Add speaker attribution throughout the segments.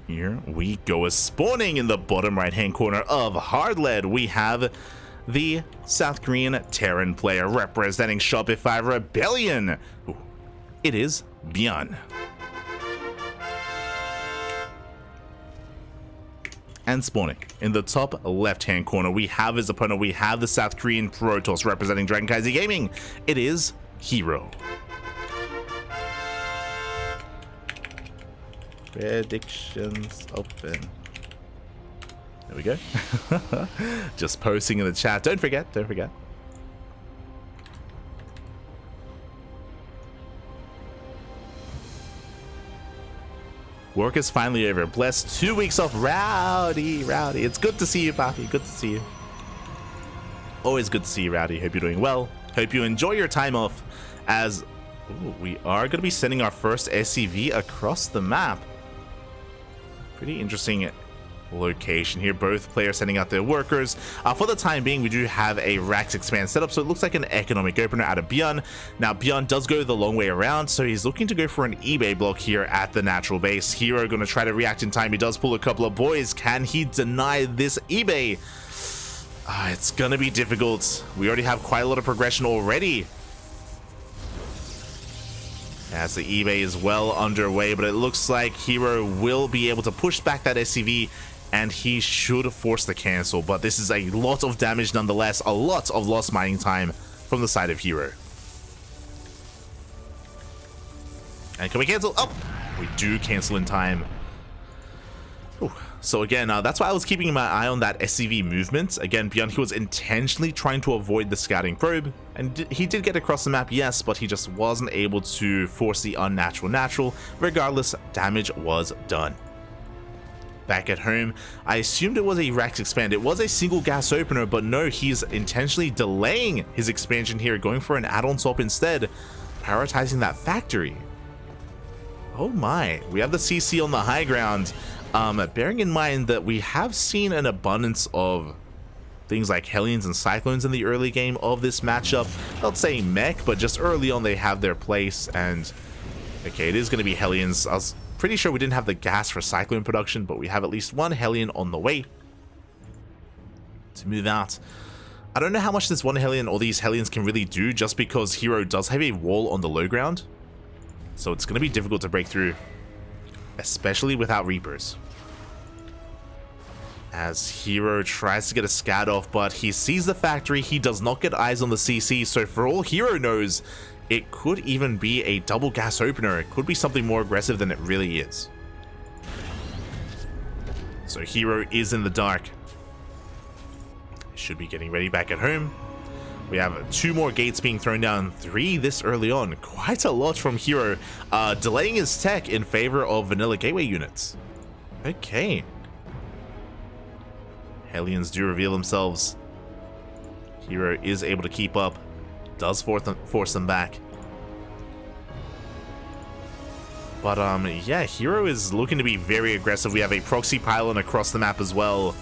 Speaker 1: Here we go. Spawning in the bottom right-hand corner of Hardlead, we have the South Korean Terran player representing Shopify Rebellion. Ooh, it is ByuN. And spawning in the top left-hand corner, we have his opponent. We have the South Korean Protoss representing CranKy Gaming. It is herO. Predictions open. There we go. Just posting in the chat. Don't forget. Work is finally over. Blessed 2 weeks off. Rowdy. It's good to see you, Papi. Good to see you. Always good to see you, Rowdy. Hope you're doing well. Hope you enjoy your time off, as we are going to be sending our first SCV across the map. Pretty interesting location here. Both players sending out their workers. For the time being, we do have a Rax expand setup, so it looks like an economic opener out of ByuN. Now ByuN does go the long way around, so he's looking to go for an eBay block here at the natural base. herO going to try to react in time. He does pull a couple of boys. Can he deny this eBay? It's gonna be difficult. We already have quite a lot of progression already, as the eBay is well underway, but it looks like herO will be able to push back that SCV, and he should force the cancel. But this is a lot of damage nonetheless, a lot of lost mining time from the side of herO. And can we cancel? Oh, we do cancel in time. Ooh. So again, that's why I was keeping my eye on that SCV movement. Again, ByuN, he was intentionally trying to avoid the scouting probe, and he did get across the map, yes, but he just wasn't able to force the unnatural natural. Regardless, damage was done. Back at home, I assumed it was a Rax expand. It was a single gas opener, but no, he's intentionally delaying his expansion here, going for an add-on swap instead, prioritizing that factory. Oh my, we have the CC on the high ground. Bearing in mind that we have seen an abundance of things like Hellions and Cyclones in the early game of this matchup. Not saying mech, but just early on they have their place. And okay, it is going to be Hellions. I was pretty sure we didn't have the gas for Cyclone production, but we have at least one Hellion on the way to move out. I don't know how much this one Hellion or these Hellions can really do, just because herO does have a wall on the low ground, so it's going to be difficult to break through, especially without Reapers. As herO tries to get a scat off, but he sees the factory. He does not get eyes on the CC, so for all herO knows, it could even be a double gas opener. It could be something more aggressive than it really is. So herO is in the dark. Should be getting ready back at home. We have 2 more gates being thrown down, 3 this early on. Quite a lot from herO, delaying his tech in favor of vanilla gateway units. Okay. Hellions do reveal themselves. herO is able to keep up, does force them back. But yeah, herO is looking to be very aggressive. We have a proxy pylon across the map as well,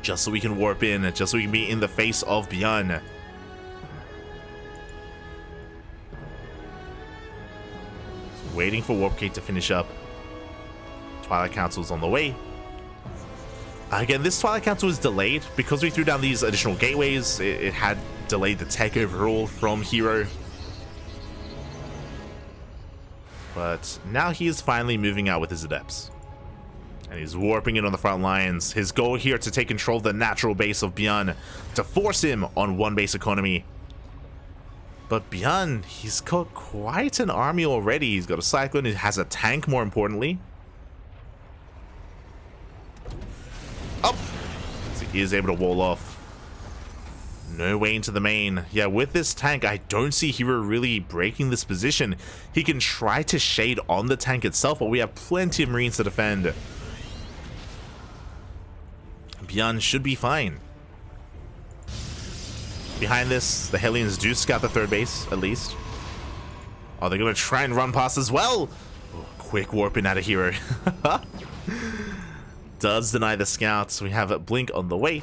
Speaker 1: just so we can warp in, just so we can be in the face of ByuN. Waiting for Warp Gate to finish up. Twilight Council's on the way. Again, this Twilight Council is delayed because we threw down these additional gateways. It had delayed the tech overall from herO. But now he is finally moving out with his adepts, and he's warping in on the front lines. His goal here to take control of the natural base of ByuN, to force him on one base economy. But ByuN, he's got quite an army already. He's got a Cyclone, he has a tank more importantly. Up! So he is able to wall off. No way into the main. Yeah, with this tank, I don't see herO really breaking this position. He can try to shade on the tank itself, but we have plenty of Marines to defend. ByuN should be fine. Behind this, the Hellions do scout the third base, at least. Oh, they're going to try and run past as well. Oh, quick warping out of herO. Does deny the scouts. We have a blink on the way,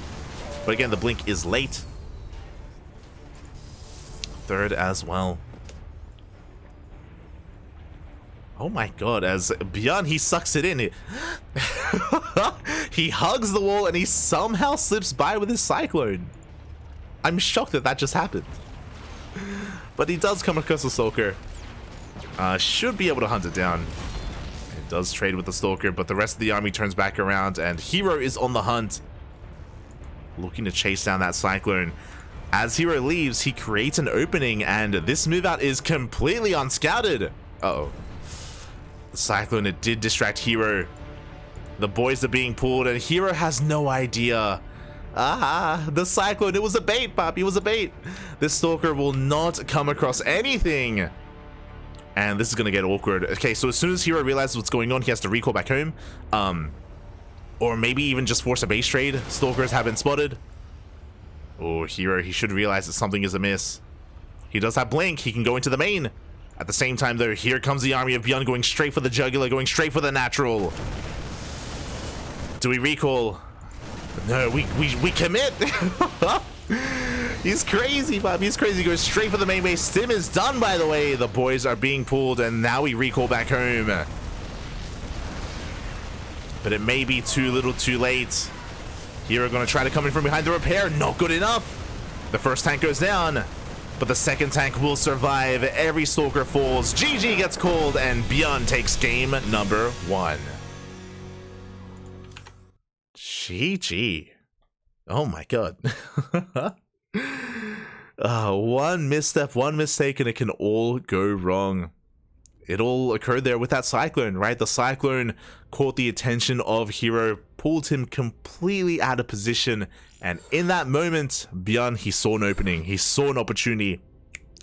Speaker 1: but again, the blink is late. Third as well. Oh my god, as ByuN, he sucks it in. He hugs the wall and he somehow slips by with his Cyclone. I'm shocked that that just happened. But he does come across the Stalker. Should be able to hunt it down. It does trade with the Stalker, but the rest of the army turns back around and herO is on the hunt, looking to chase down that Cyclone. As herO leaves, he creates an opening and this move out is completely unscouted. Uh-oh. The Cyclone, it did distract herO. The boys are being pulled and herO has no idea. The Cyclone, it was a bait, Pop, it was a bait. This Stalker will not come across anything. And this is gonna get awkward. Okay, so as soon as herO realizes what's going on, he has to recall back home. Or maybe even just force a base trade. Stalkers have been spotted. Oh, herO, he should realize that something is amiss. He does have Blink, he can go into the main. At the same time though, here comes the army of ByuN going straight for the jugular, going straight for the natural. Do we recall? No, we commit. He's crazy, Bob. He's crazy. He goes straight for the main base. Stim is done, by the way. The boys are being pulled, and now we recall back home. But it may be too little too late. Here we're going to try to come in from behind the repair. Not good enough. The first tank goes down, but the second tank will survive. Every Stalker falls. GG gets called, and ByuN takes game number 1. GG. Oh my god. One misstep, one mistake, and it can all go wrong. It all occurred there with that Cyclone, right? The Cyclone caught the attention of herO, pulled him completely out of position, and in that moment, ByuN, he saw an opening, he saw an opportunity,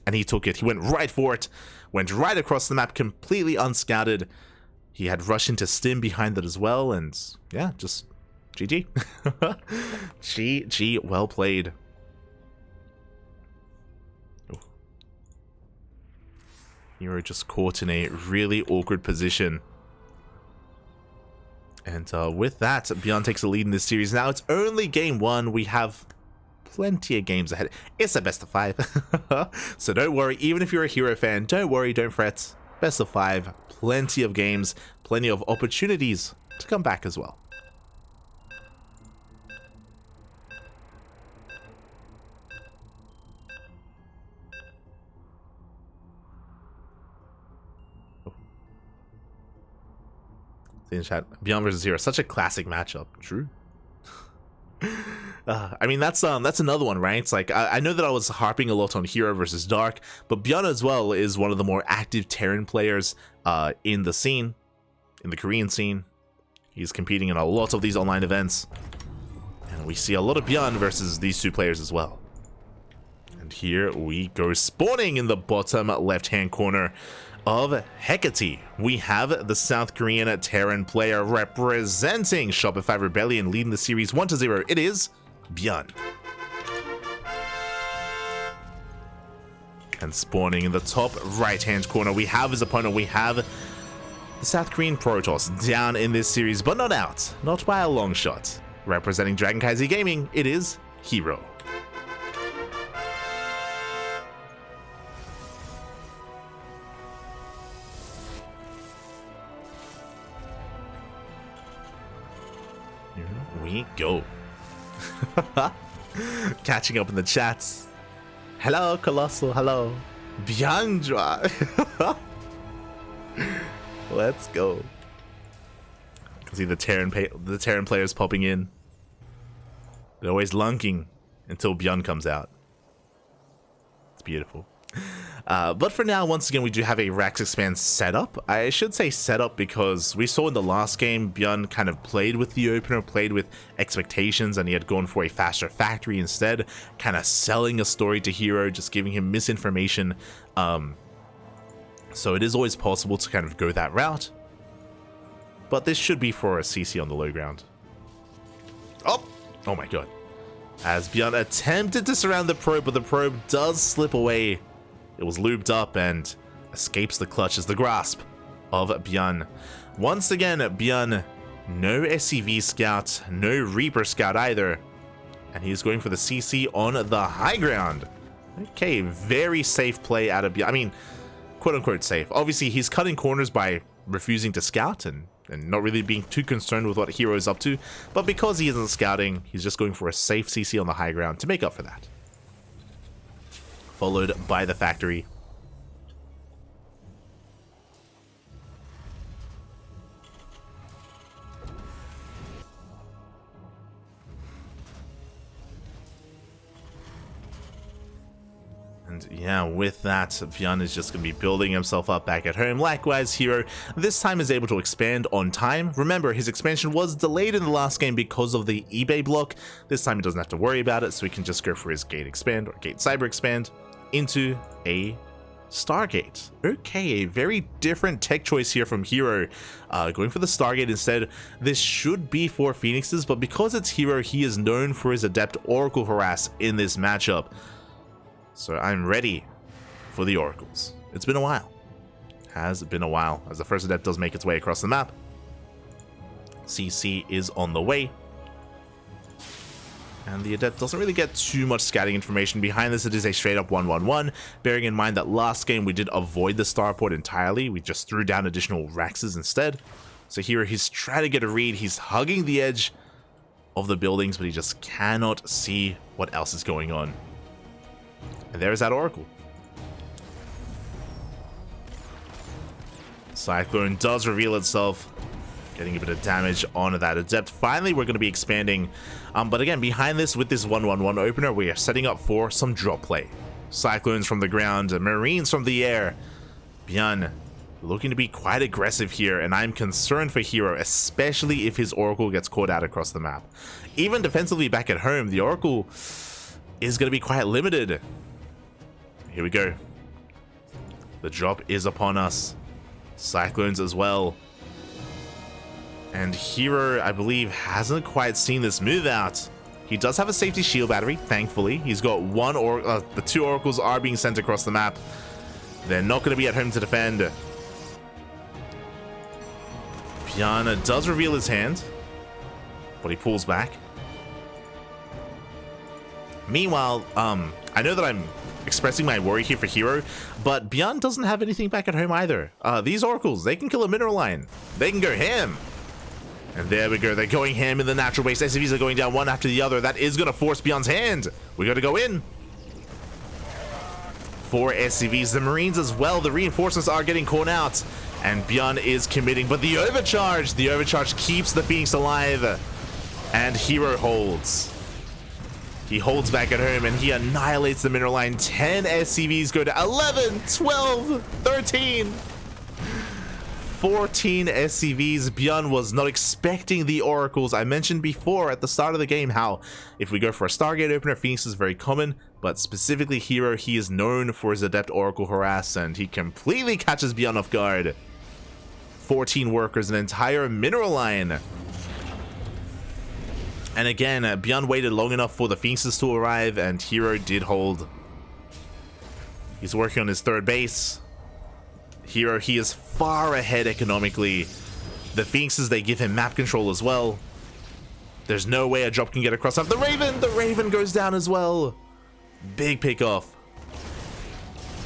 Speaker 1: and he took it. He went right for it, went right across the map, completely unscouted. He had rushed into Stim behind that as well, and yeah, just GG. GG, well played. herO just caught in a really awkward position. And with that, ByuN takes the lead in this series. Now it's only game 1. We have plenty of games ahead. It's a best of 5. So don't worry, even if you're a herO fan, don't worry, don't fret. Best of 5, plenty of games, plenty of opportunities to come back as well. In chat, ByuN versus herO, such a classic matchup. True. I mean, that's another one, right? It's like I know that I was harping a lot on herO versus Dark, but ByuN as well is one of the more active Terran players in the scene, in the Korean scene. He's competing in a lot of these online events, and we see a lot of ByuN versus these two players as well. And here we go, spawning in the bottom left-hand corner of Hecate. We have the South Korean Terran player representing Shopify Rebellion, leading the series 1-0. It is ByuN. And spawning in the top right-hand corner, we have his opponent. We have the South Korean Protoss down in this series, but not out. Not by a long shot. Representing DragonKy Gaming, it is herO. We go. Catching up in the chats. Hello, Colossal. Hello. Byandra. Let's go. See the Terran players popping in. They're always lunking until ByuN comes out. It's beautiful. But for now, once again, we do have a Rax Expand setup. I should say setup because we saw in the last game, ByuN kind of played with the opener, played with expectations, and he had gone for a faster factory instead, kind of selling a story to herO, just giving him misinformation. So it is always possible to kind of go that route. But this should be for a CC on the low ground. Oh my god. As ByuN attempted to surround the probe, but the probe does slip away. It was lubed up and escapes the clutches, the grasp of ByuN. Once again, ByuN, no SCV scout, no Reaper scout either. And he's going for the CC on the high ground. Okay, very safe play out of ByuN. I mean, quote-unquote safe. Obviously, he's cutting corners by refusing to scout and not really being too concerned with what herO is up to. But because he isn't scouting, he's just going for a safe CC on the high ground to make up for that. Followed by the factory. And yeah, with that, ByuN is just going to be building himself up back at home. Likewise, herO this time is able to expand on time. Remember, his expansion was delayed in the last game because of the eBay block. This time he doesn't have to worry about it, so he can just go for his gate expand or gate cyber expand into a Stargate. Okay, a very different tech choice here from herO. Going for the Stargate instead. This should be for Phoenixes, but because it's herO, he is known for his adept Oracle harass in this matchup. So I'm ready for the Oracles. It's been a while. Has been a while, as the first adept does make its way across the map. CC is on the way. And the adept doesn't really get too much scouting information. Behind this, it is a straight up 1-1-1. Bearing in mind that last game we did avoid the starport entirely. We just threw down additional Raxes instead. So here he's trying to get a read. He's hugging the edge of the buildings, but he just cannot see what else is going on. And there's that Oracle. Cyclone does reveal itself, getting a bit of damage onto that adept. Finally, we're going to be expanding. But again, behind this, with this 1-1-1 opener, we are setting up for some drop play. Cyclones from the ground, Marines from the air. ByuN looking to be quite aggressive here, and I'm concerned for herO, especially if his Oracle gets caught out across the map. Even defensively back at home, the Oracle is going to be quite limited. Here we go. The drop is upon us. Cyclones as well. And herO, I believe, hasn't quite seen this move out. He does have a safety shield battery, thankfully. He's got one, or the two Oracles are being sent across the map. They're not going to be at home to defend. ByuN does reveal his hand, but he pulls back. Meanwhile, I know that I'm expressing my worry here for herO, but ByuN doesn't have anything back at home either. These Oracles, they can kill a mineral line. They can go ham. And there we go. They're going ham in the natural base. SCVs are going down one after the other. That is going to force ByuN's hand. We got to go in. 4 SCVs. The Marines as well. The reinforcements are getting caught out. And ByuN is committing. But the overcharge keeps the Phoenix alive. And herO holds. He holds back at home and he annihilates the mineral line. 10 SCVs go to 11, 12, 13. 14 SCVs. ByuN was not expecting the Oracles. I mentioned before at the start of the game how if we go for a Stargate opener, Phoenix is very common, but specifically herO, he is known for his adept Oracle harass, and he completely catches ByuN off guard. 14 workers, an entire mineral line. And again, ByuN waited long enough for the Phoenixes to arrive, and herO did hold. He's working on his third base. herO, he is far ahead economically. The Phoenixes, they give him map control as well. There's no way a drop can get across. The Raven goes down as well. Big pick off.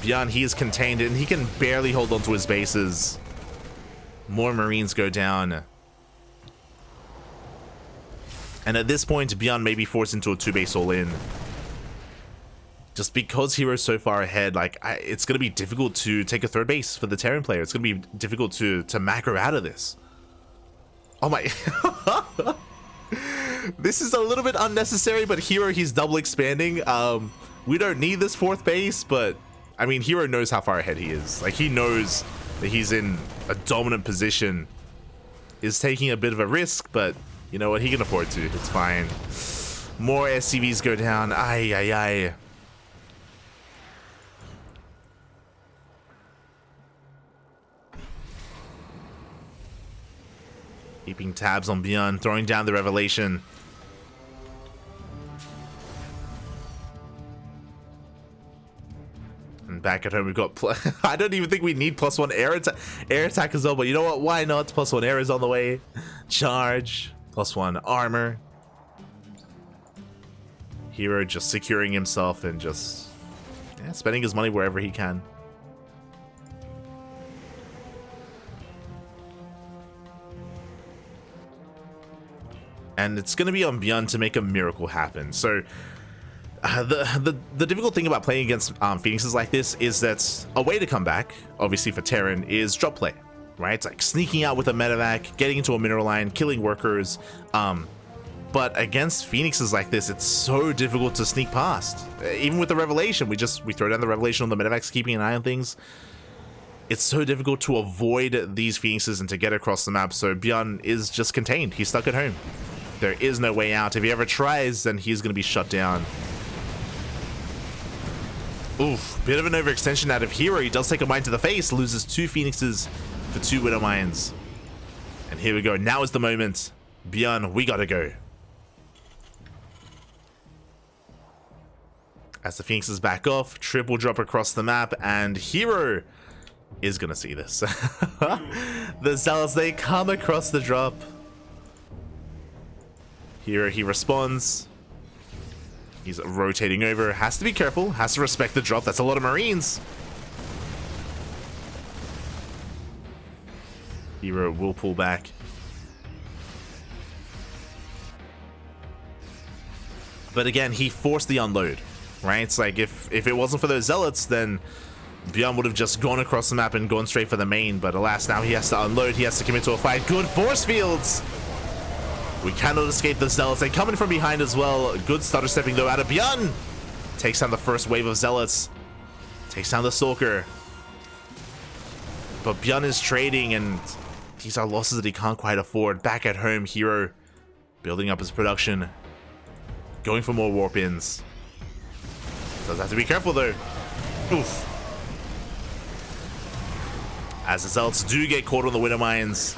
Speaker 1: ByuN, he is contained and he can barely hold onto his bases. More Marines go down. And at this point, ByuN may be forced into a 2-base all-in. Just because hero's so far ahead, like, it's going to be difficult to take a third base for the Terran player. It's going to be difficult to macro out of this. Oh my... This is a little bit unnecessary, but herO, he's double expanding. We don't need this fourth base, but I mean, herO knows how far ahead he is. Like, he knows that he's in a dominant position. Is taking a bit of a risk, but you know what? He can afford to. It's fine. More SCVs go down. Ay, ay, ay. Keeping tabs on ByuN, throwing down the Revelation. And back at home, we've got... I don't even think we need +1 air attack as well, but you know what? Why not? +1 air is on the way. Charge. +1 armor. herO just securing himself and just spending his money wherever he can. and it's going to be on ByuN to make a miracle happen. So the difficult thing about playing against Phoenixes like this is that a way to come back, obviously for Terran, is drop play, right? It's like sneaking out with a medevac, getting into a mineral line, killing workers. But against Phoenixes like this, it's so difficult to sneak past. Even with the Revelation, we throw down the Revelation on the medevacs, keeping an eye on things. It's so difficult to avoid these Phoenixes and to get across the map, so ByuN is just contained. He's stuck at home. There is no way out. If he ever tries, then he's going to be shut down. Oof, bit of an overextension out of herO. He does take a mine to the face, loses 2 Phoenixes for 2 Widow mines. And here we go. Now is the moment. ByuN, we gotta go. As the Phoenixes back off, triple drop across the map, and herO is gonna see this. The Zealots, they come across the drop. herO, he responds. He's rotating over, has to be careful, has to respect the drop. That's a lot of Marines. herO will pull back. But again, he forced the unload, right? It's like if it wasn't for those Zealots, then ByuN would have just gone across the map and gone straight for the main. But alas, now he has to unload, he has to commit to a fight. Good force fields! We cannot escape the Zealots. They come in from behind as well. Good stutter stepping though out of ByuN. Takes down the first wave of Zealots. Takes down the Stalker. But ByuN is trading, and these are losses that he can't quite afford. Back at home, herO building up his production. Going for more warp-ins. Does have to be careful though. Oof. As the Zealots do get caught on the Widow mines.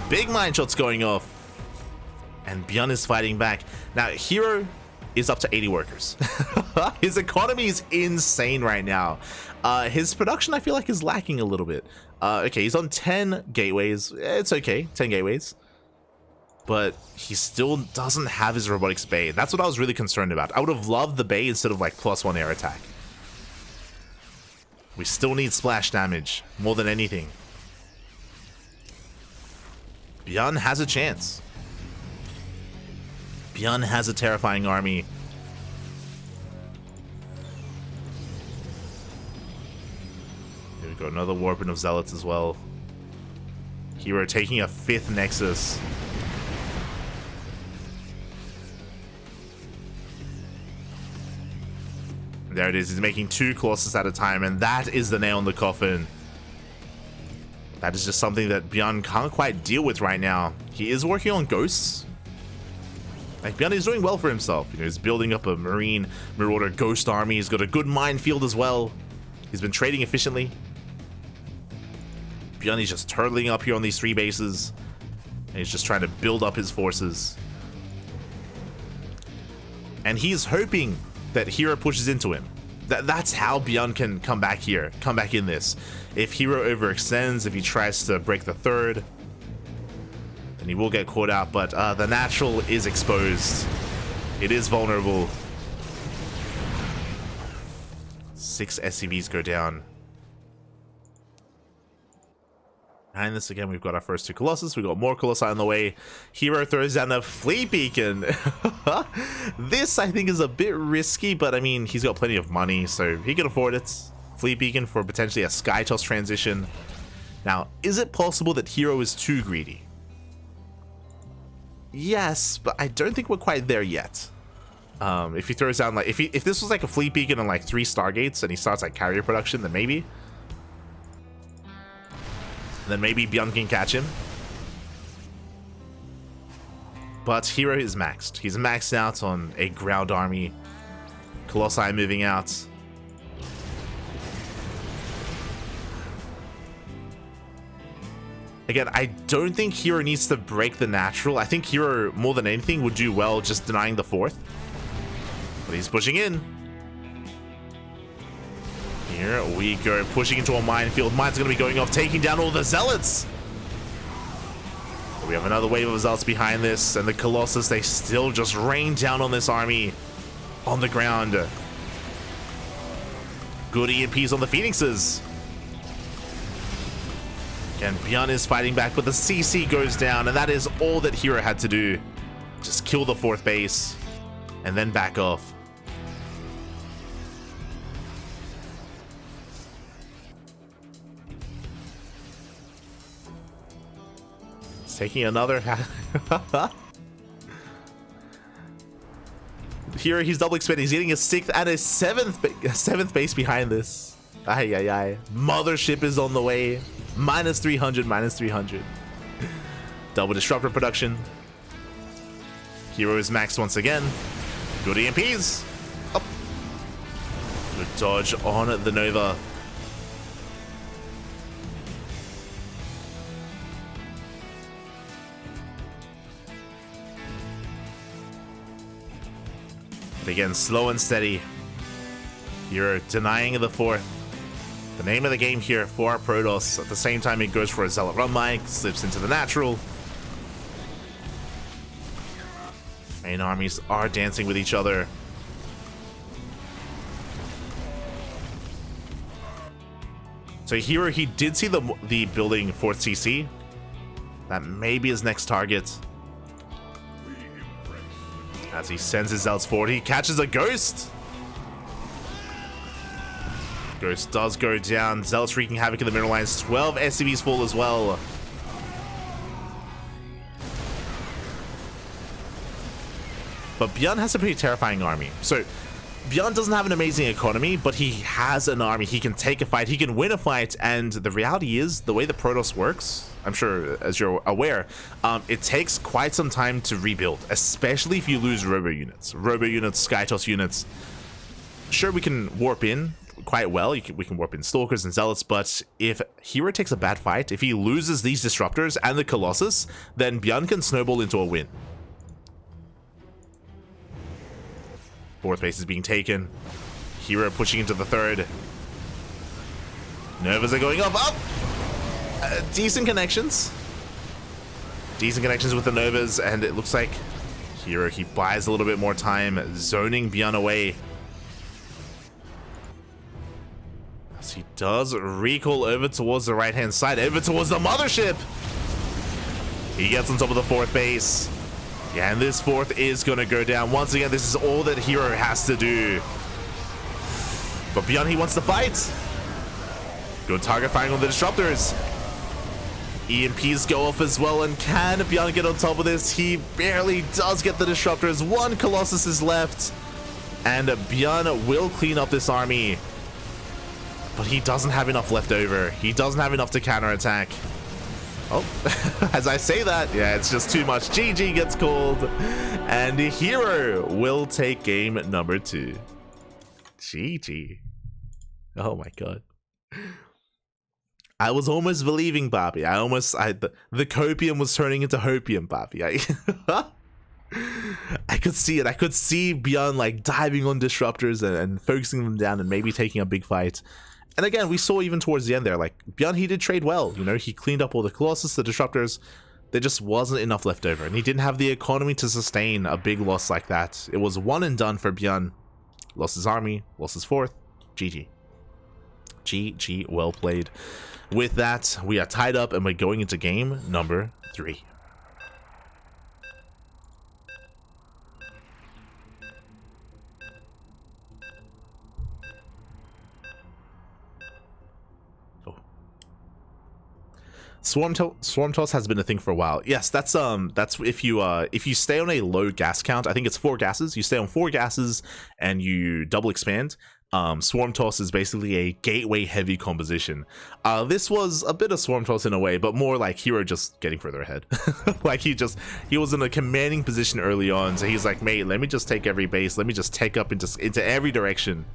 Speaker 1: Big mine shots going off. And ByuN is fighting back. Now, herO is up to 80 workers. His economy is insane right now. His production, I feel like, is lacking a little bit. Okay, he's on 10 gateways. It's okay, 10 gateways. But he still doesn't have his robotics bay. That's what I was really concerned about. I would have loved the bay instead of like +1 air attack. We still need splash damage more than anything. ByuN has a chance. ByuN has a terrifying army. Here we go, another warping of Zealots as well. herO taking a 5th Nexus. There it is, he's making 2 Colossus at a time, and that is the nail in the coffin. That is just something that ByuN can't quite deal with right now. He is working on Ghosts. Like, ByuN is doing well for himself. You know, he's building up a Marine Marauder Ghost army. He's got a good minefield as well. He's been trading efficiently. ByuN is just turtling up here on these 3 bases. And he's just trying to build up his forces. And he's hoping that herO pushes into him. That's how ByuN can come back here, come back in this. If herO overextends, if he tries to break the 3rd, then he will get caught out, but the natural is exposed. It is vulnerable. 6 SCVs go down. And this again, we've got our first 2 Colossus. We've got more Colossi on the way. herO throws down a Fleet Beacon. This, I think, is a bit risky, but I mean, he's got plenty of money, so he can afford it. Fleet Beacon for potentially a Sky Toss transition. Now, is it possible that herO is too greedy? Yes, but I don't think we're quite there yet. If he throws down, like, if this was like a Fleet Beacon and like 3 Stargates and he starts like carrier production, then maybe. Then maybe ByuN can catch him. But herO is maxed. He's maxed out on a ground army. Colossi moving out. Again, I don't think herO needs to break the natural. I think herO, more than anything, would do well just denying the 4th. But he's pushing in. Here we go, pushing into a minefield. Mine's going to be going off, taking down all the Zealots. We have another wave of Zealots behind this, and the Colossus, they still just rain down on this army on the ground. Good EMPs on the Phoenixes. And ByuN is fighting back, but the CC goes down, and that is all that herO had to do. Just kill the 4th base and then back off. It's taking another here he's double expanding. He's getting a 6th and a 7th base behind this. Ay, ay, ay. Mothership is on the way. Minus 300, minus 300. Double disruptor production. herO is maxed once again. Good EMPs. Up. Good dodge on the Nova. But again, slow and steady. herO denying the 4th. The name of the game here for our Protoss. At the same time, it goes for a Zealot run mic, slips into the natural. Main armies are dancing with each other. So herO, he did see the building 4th CC. That may be his next target. As he sends his Zealots forward, he catches a Ghost. Ghost does go down. Zealots wreaking havoc in the middle lines. 12 SCVs fall as well. But ByuN has a pretty terrifying army. So ByuN doesn't have an amazing economy, but he has an army. He can take a fight. He can win a fight. And the reality is, the way the Protoss works, I'm sure as you're aware, it takes quite some time to rebuild, especially if you lose robo units. Robo units, Skytoss units. Sure, we can warp in quite well. We can warp in Stalkers and Zealots, but if herO takes a bad fight, if he loses these Disruptors and the Colossus, then ByuN can snowball into a win. 4th base is being taken. herO pushing into the 3rd. Novas are going up. Decent connections. Decent connections with the Novas, and it looks like herO, he buys a little bit more time, zoning ByuN away. As he does recall over towards the right-hand side, over towards the Mothership. He gets on top of the 4th base. Yeah, and this 4th is going to go down. Once again, this is all that herO has to do. But ByuN, he wants to fight. Good target firing on the Disruptors. EMPs go off as well, and can ByuN get on top of this? He barely does get the Disruptors. 1 Colossus is left, and ByuN will clean up this army. But he doesn't have enough left over. He doesn't have enough to counterattack. Oh, as I say that, yeah, it's just too much. GG gets called, and herO will take game number 2. GG. Oh my god. I was almost believing Bobby. The copium was turning into hopium, Bobby. I could see it. I could see ByuN like diving on Disruptors and focusing them down and maybe taking a big fight. And again, we saw even towards the end there, like, ByuN, he did trade well. You know, he cleaned up all the Colossus, the Disruptors. There just wasn't enough left over, and he didn't have the economy to sustain a big loss like that. It was one and done for ByuN. Lost his army, lost his 4th. GG. GG, well played. With that, we are tied up, and we're going into game number 3. Swarm toss has been a thing for a while. Yes, that's if you stay on a low gas count. I think it's 4 gases. You stay on 4 gases and you double expand. Swarm toss is basically a gateway heavy composition. This was a bit of swarm toss in a way, but more like herO just getting further ahead. Like he was in a commanding position early on, so he's like, mate, let me just take every base. Let me just take up into every direction.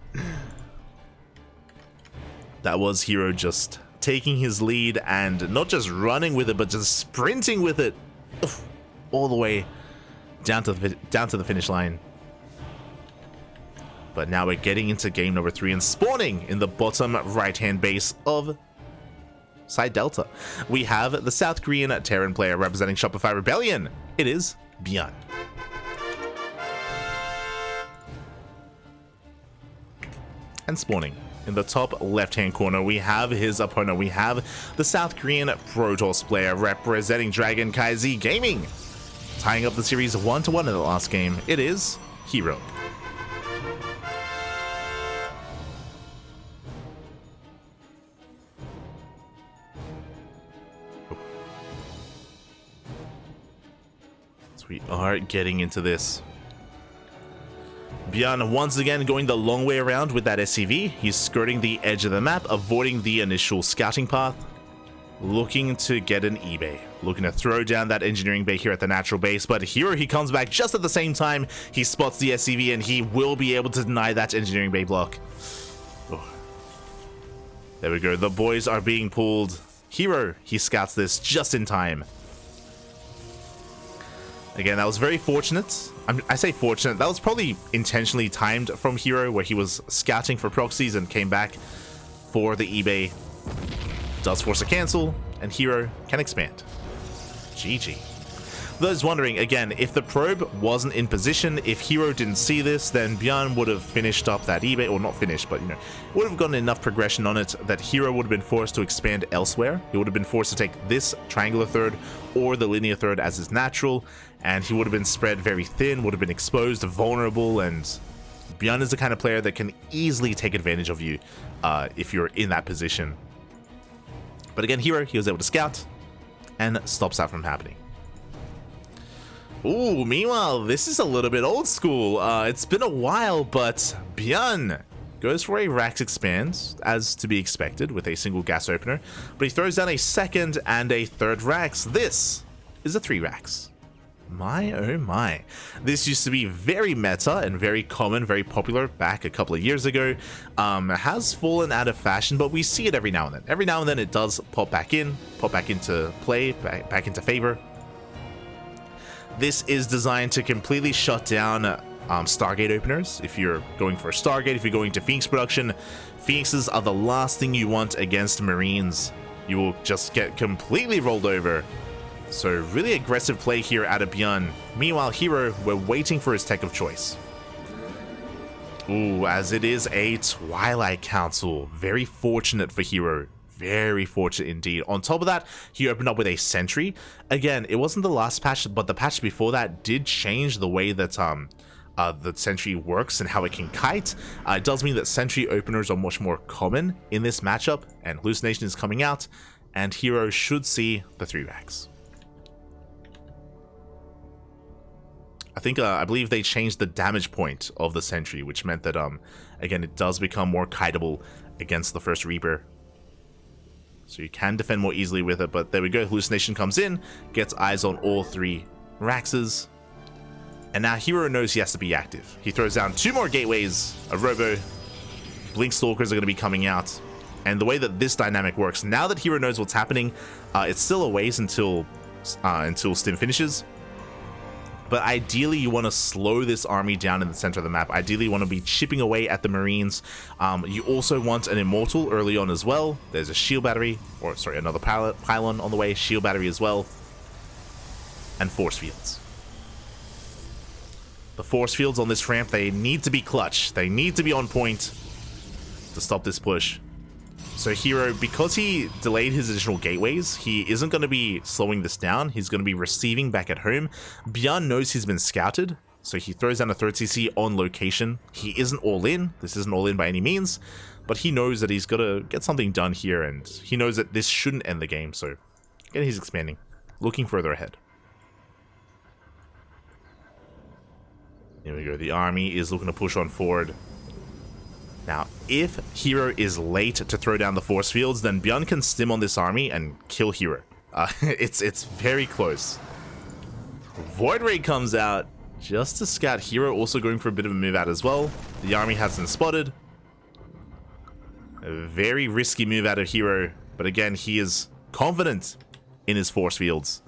Speaker 1: That was herO just taking his lead and not just running with it, but just sprinting with it all the way down to the finish line. But now we're getting into game number 3 and spawning in the bottom right-hand base of side Delta. We have the South Korean Terran player representing Shopify Rebellion. It is ByuN. And spawning in the top left-hand corner, we have his opponent. We have the South Korean Protoss player representing Dragon Kai Z Gaming. tying up the series 1-1 in the last game. It is herO. So we are getting into this. ByuN once again going the long way around with that SCV. He's skirting the edge of the map, avoiding the initial scouting path, looking to get an eBay, looking to throw down that engineering bay here at the natural base. But here he comes back just at the same time. He spots the SCV and he will be able to deny that engineering bay block. Oh. There we go. The boys are being pulled. herO, he scouts this just in time. Again, that was very fortunate. I say fortunate, that was probably intentionally timed from herO, where he was scouting for proxies and came back for the eBay. Does force a cancel, and herO can expand. GG. Those wondering, again, if the probe wasn't in position, if herO didn't see this, then ByuN would have finished up that eBay, or not finished, but, you know, would have gotten enough progression on it that herO would have been forced to expand elsewhere. He would have been forced to take this triangular third or the linear third as his natural, and he would have been spread very thin, would have been exposed, vulnerable, and ByuN is the kind of player that can easily take advantage of you if you're in that position. But again, herO, he was able to scout and stops that from happening. Ooh, meanwhile, this is a little bit old school. It's been a while, but ByuN goes for a Rax expand, as to be expected, with a single gas opener. But he throws down a second and a third Rax. This is a 3 Rax. My oh my. This used to be very meta and very common, very popular back a couple of years ago. It has fallen out of fashion, but we see it every now and then. Every now and then it does pop back into play, back into favor. This is designed to completely shut down Stargate openers. If you're going for a Stargate, if you're going to Phoenix production, Phoenixes are the last thing you want against Marines. You will just get completely rolled over. So really aggressive play here out of ByuN. Meanwhile, herO, we're waiting for his tech of choice. Ooh, as it is a Twilight Council. Very fortunate for herO. Very fortunate indeed. On top of that, he opened up with a sentry. Again, it wasn't the last patch, but the patch before that did change the way that the sentry works and how it can kite. It does mean that sentry openers are much more common in this matchup, and hallucination is coming out, and herO should see the 3 Rax. I believe they changed the damage point of the sentry, which meant that again, it does become more kiteable against the first Reaper. So you can defend more easily with it, but there we go. Hallucination comes in, gets eyes on all 3 Raxes. And now herO knows he has to be active. He throws down 2 more gateways, a Robo, Blink Stalkers are going to be coming out. And the way that this dynamic works, now that herO knows what's happening, it's still a ways until Stim finishes. But ideally, you want to slow this army down in the center of the map. Ideally, you want to be chipping away at the Marines. You also want an Immortal early on as well. There's a shield battery, or sorry, another pylon on the way, shield battery as well, and force fields. The force fields on this ramp, they need to be clutch. They need to be on point to stop this push. So herO, because he delayed his additional gateways, he isn't going to be slowing this down. He's going to be receiving back at home. ByuN knows he's been scouted, so he throws down a 3rd CC on location. He isn't all in. This isn't all in by any means, but he knows that he's got to get something done here, and he knows that this shouldn't end the game, so again, he's expanding, looking further ahead. Here we go. The army is looking to push on forward. Now, if herO is late to throw down the force fields, then ByuN can stim on this army and kill herO. It's very close. Void Ray comes out just to scout herO, also going for a bit of a move out as well. The army hasn't spotted. A very risky move out of herO, but again, he is confident in his force fields.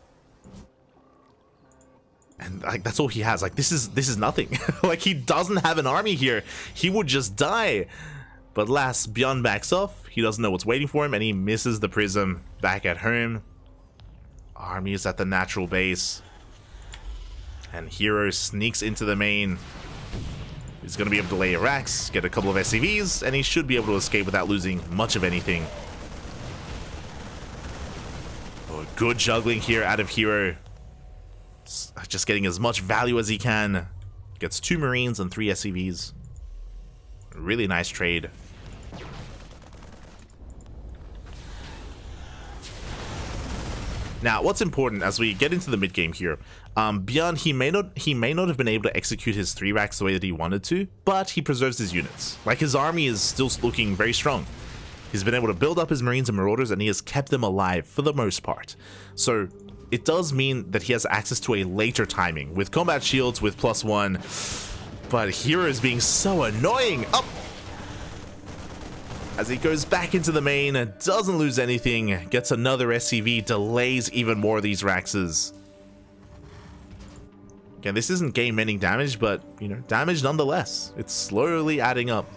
Speaker 1: And like that's all he has. Like this is nothing. Like he doesn't have an army here. He would just die. But last, ByuN backs off. He doesn't know what's waiting for him, and he misses the prism back at home. Army is at the natural base, and herO sneaks into the main. He's going to be able to lay a Rax, get a couple of SCVs, and he should be able to escape without losing much of anything. Oh, good juggling here out of herO. Just getting as much value as he can. Gets 2 Marines and 3 SCVs. Really nice trade. Now, what's important as we get into the mid game here, ByuN, he may not have been able to execute his 3 racks the way that he wanted to, but he preserves his units. Like, his army is still looking very strong. He's been able to build up his Marines and Marauders, and he has kept them alive for the most part. So it does mean that he has access to a later timing with combat shields with +1, but herO is being so annoying. Up as he goes back into the main, doesn't lose anything, gets another SCV, delays even more of these Raxes. Again, this isn't game-ending damage, but, you know, damage nonetheless. It's slowly adding up.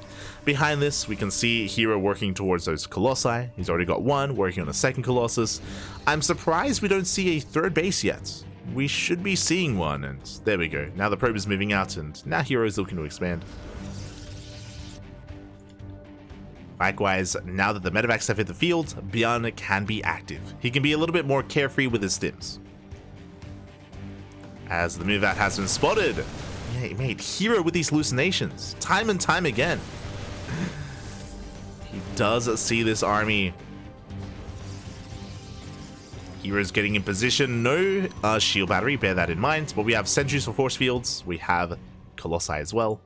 Speaker 1: Behind this, we can see herO working towards those Colossi. He's already got 1, working on a 2nd Colossus. I'm surprised we don't see a 3rd base yet. We should be seeing one, and there we go. Now the probe is moving out, and now herO is looking to expand. Likewise, now that the medevacs have hit the field, ByuN can be active. He can be a little bit more carefree with his stims. As the move out has been spotted. Yeah, mate, herO with these hallucinations, time and time again. He does see this army. herO's getting in position. No shield battery, bear that in mind. But we have sentries for force fields. We have Colossi as well.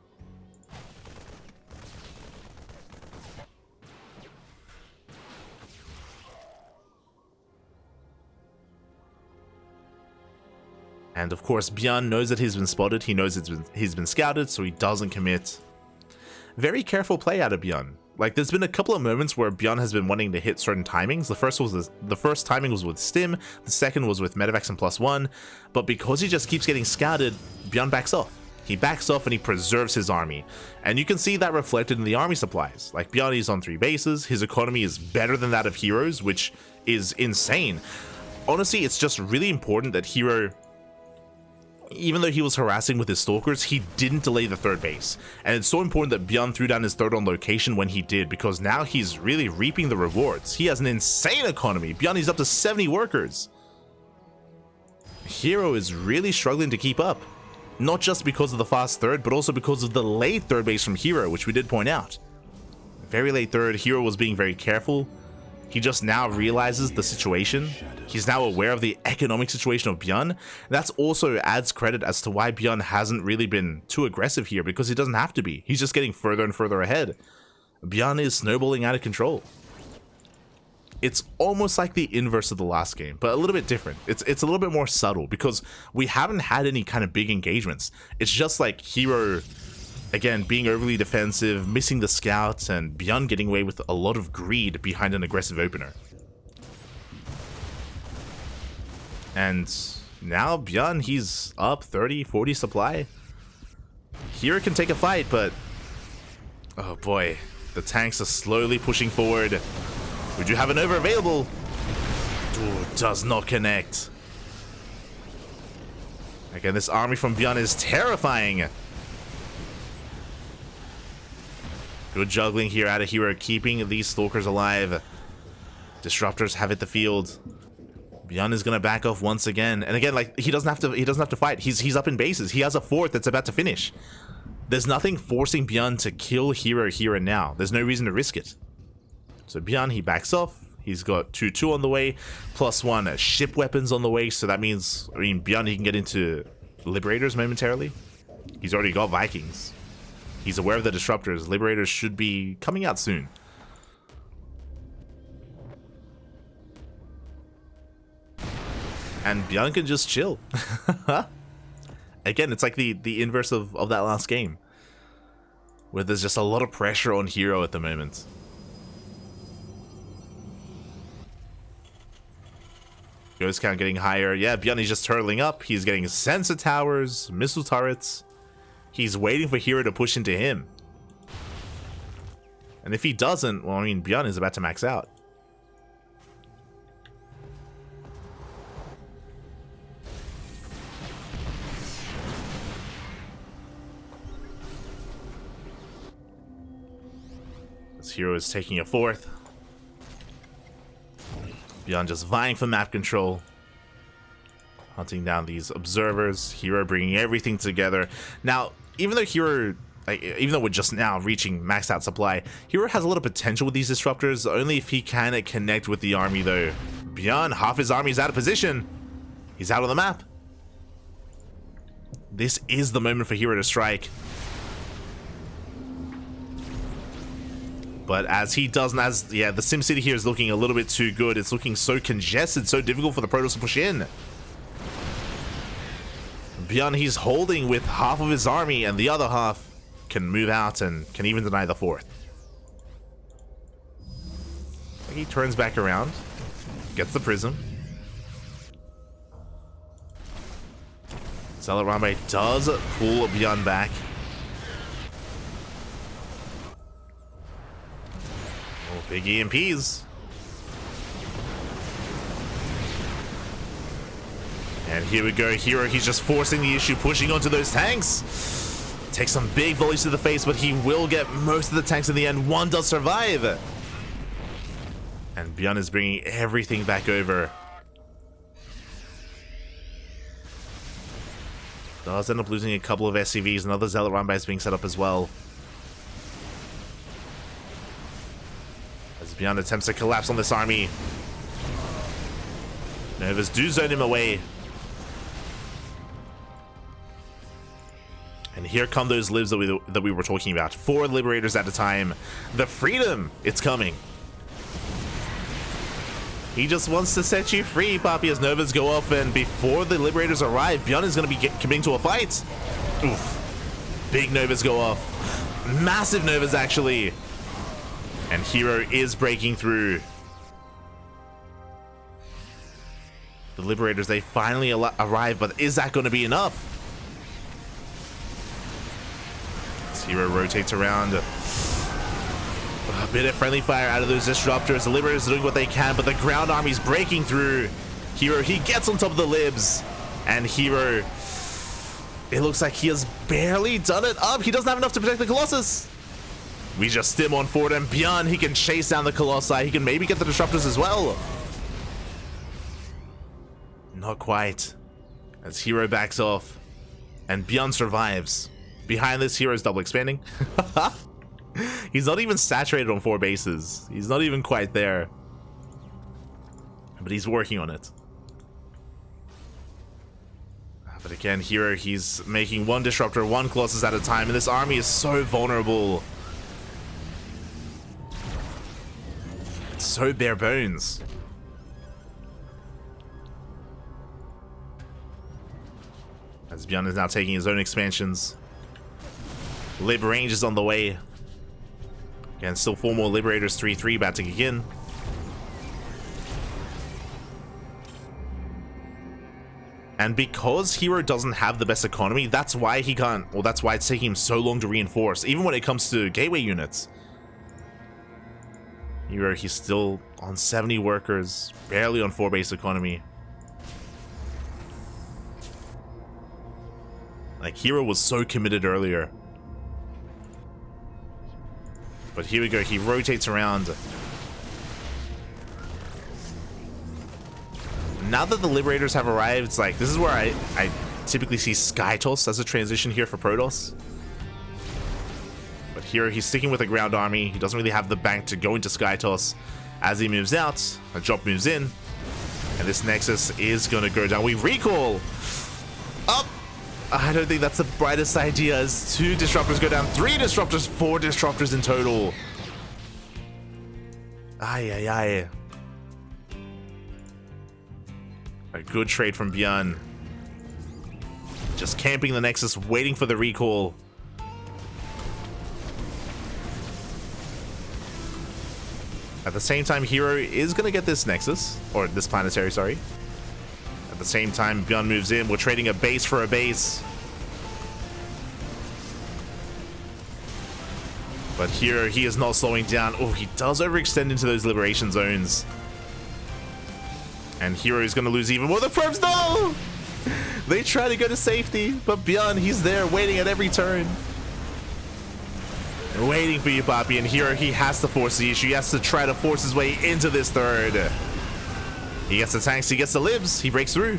Speaker 1: And of course, ByuN knows that he's been spotted. He knows he's been scouted, so he doesn't commit. Very careful play out of ByuN. Like, there's been a couple of moments where ByuN has been wanting to hit certain timings. The first timing was with stim. The second was with medevacs and +1. But because he just keeps getting scouted, ByuN backs off. He backs off and he preserves his army. And you can see that reflected in the army supplies. Like, ByuN is on 3 bases. His economy is better than that of herO's, which is insane. Honestly, it's just really important that herO, even though he was harassing with his stalkers, he didn't delay the 3rd base. And it's so important that ByuN threw down his 3rd on location when he did, because now he's really reaping the rewards. He has an insane economy. ByuN is up to 70 workers. herO is really struggling to keep up. Not just because of the fast 3rd, but also because of the late 3rd base from herO, which we did point out. Very late 3rd, herO was being very careful. He just now realizes the situation. He's now aware of the economic situation of ByuN. That's also adds credit as to why ByuN hasn't really been too aggressive here, because he doesn't have to be. He's just getting further and further ahead. ByuN is snowballing out of control. It's almost like the inverse of the last game, but a little bit different. It's a little bit more subtle, because we haven't had any kind of big engagements. It's just like herO, again, being overly defensive, missing the scouts, and ByuN getting away with a lot of greed behind an aggressive opener. And now ByuN, he's up 30, 40 supply. herO can take a fight, but oh boy, the tanks are slowly pushing forward. We do have an over available. Ooh, does not connect. Again, this army from ByuN is terrifying. Good juggling here out of herO, keeping these stalkers alive. Disruptors have hit the field. ByuN is gonna back off once again, and again, like, he doesn't have to fight. He's up in bases. He has a 4th that's about to finish. There's nothing forcing ByuN to kill herO here and now. There's no reason to risk it. So ByuN, he backs off. He's got 2-2 on the way, +1 ship weapons on the way. So that means, I mean, ByuN, he can get into Liberators momentarily. He's already got Vikings. He's aware of the disruptors. Liberators should be coming out soon. And ByuN can just chill. Again, it's like the inverse of that last game, where there's just a lot of pressure on herO at the moment. Ghost count getting higher. Yeah, ByuN is just hurtling up. He's getting sensor towers, missile turrets. He's waiting for herO to push into him. And if he doesn't, well, I mean, ByuN is about to max out. This herO is taking a 4th. ByuN just vying for map control. hunting down these observers. herO bringing everything together. Now, even though herO, even though we're just now reaching maxed out supply, herO has a lot of potential with these disruptors, only if he can connect with the army though. ByuN, half his army is out of position. He's out on the map. This is the moment for herO to strike. But as he doesn't, the SimCity here is looking a little bit too good. It's looking so congested, so difficult for the Protoss to push in. ByuN, he's holding with half of his army, and the other half can move out and can even deny the fourth. He turns back around, gets the prism. Zealot Rambe does pull ByuN back. Oh, big EMPs. And here we go, herO, he's just forcing the issue, pushing onto those tanks. Takes some big volleys to the face, but he will get most of the tanks in the end. One does survive. And ByuN is bringing everything back over. Does end up losing a couple of SCVs. Another Zealot Rambe is being set up as well. As ByuN attempts to collapse on this army. Novas do zone him away. And here come those libs that we were talking about. 4 liberators at a time. The freedom, it's coming. He just wants to set you free, Poppy, as Novas go off, and before the liberators arrive, ByuN is going to be committing to a fight. Oof. Big Novas go off. Massive Novas, actually. And herO is breaking through. The liberators, they finally arrive, but is that going to be enough? As herO rotates around. A bit of friendly fire out of those disruptors. The liberators are doing what they can, but the ground army's breaking through. herO, he gets on top of the libs. And herO, it looks like he has barely done it up. He doesn't have enough to protect the Colossus. We just stim on forward, and ByuN, he can chase down the Colossi. He can maybe get the disruptors as well. Not quite. As herO backs off. And ByuN survives. Behind this, herO's double expanding. He's not even saturated on 4 bases. He's not even quite there. But he's working on it. But again, herO, he's making 1 disruptor, 1 Colossus at a time, and this army is so vulnerable. It's so bare bones. As ByuN is now taking his own expansions. Lib range is on the way. And still 4 more Liberators, 3-3 about to kick in. And because herO doesn't have the best economy, that's why he can't, well, that's why it's taking him so long to reinforce, even when it comes to gateway units. herO, he's still on 70 workers, barely on 4 base economy. Like, herO was so committed earlier. But here we go, he rotates around. Now that the Liberators have arrived, it's like, this is where I typically see Skytoss as a transition here for Protoss. But here he's sticking with a ground army. He doesn't really have the bank to go into Skytoss. As he moves out, a drop moves in. And this Nexus is going to go down. We recall! Up! I don't think that's the brightest idea as 2 disruptors go down. 3 disruptors, 4 disruptors in total. Ay, ay, ay. A good trade from ByuN. Just camping the Nexus, waiting for the recall. At the same time, herO is going to get this Nexus, or this planetary, sorry. At the same time, ByuN moves in. We're trading a base for a base. But here, he is not slowing down. Oh, he does overextend into those liberation zones. And herO is going to lose even more. The probes, no! They try to go to safety, but ByuN, he's there waiting at every turn. Waiting for you, Poppy. And herO, he has to force the issue. He has to try to force his way into this third. He gets the tanks, he gets the libs, he breaks through.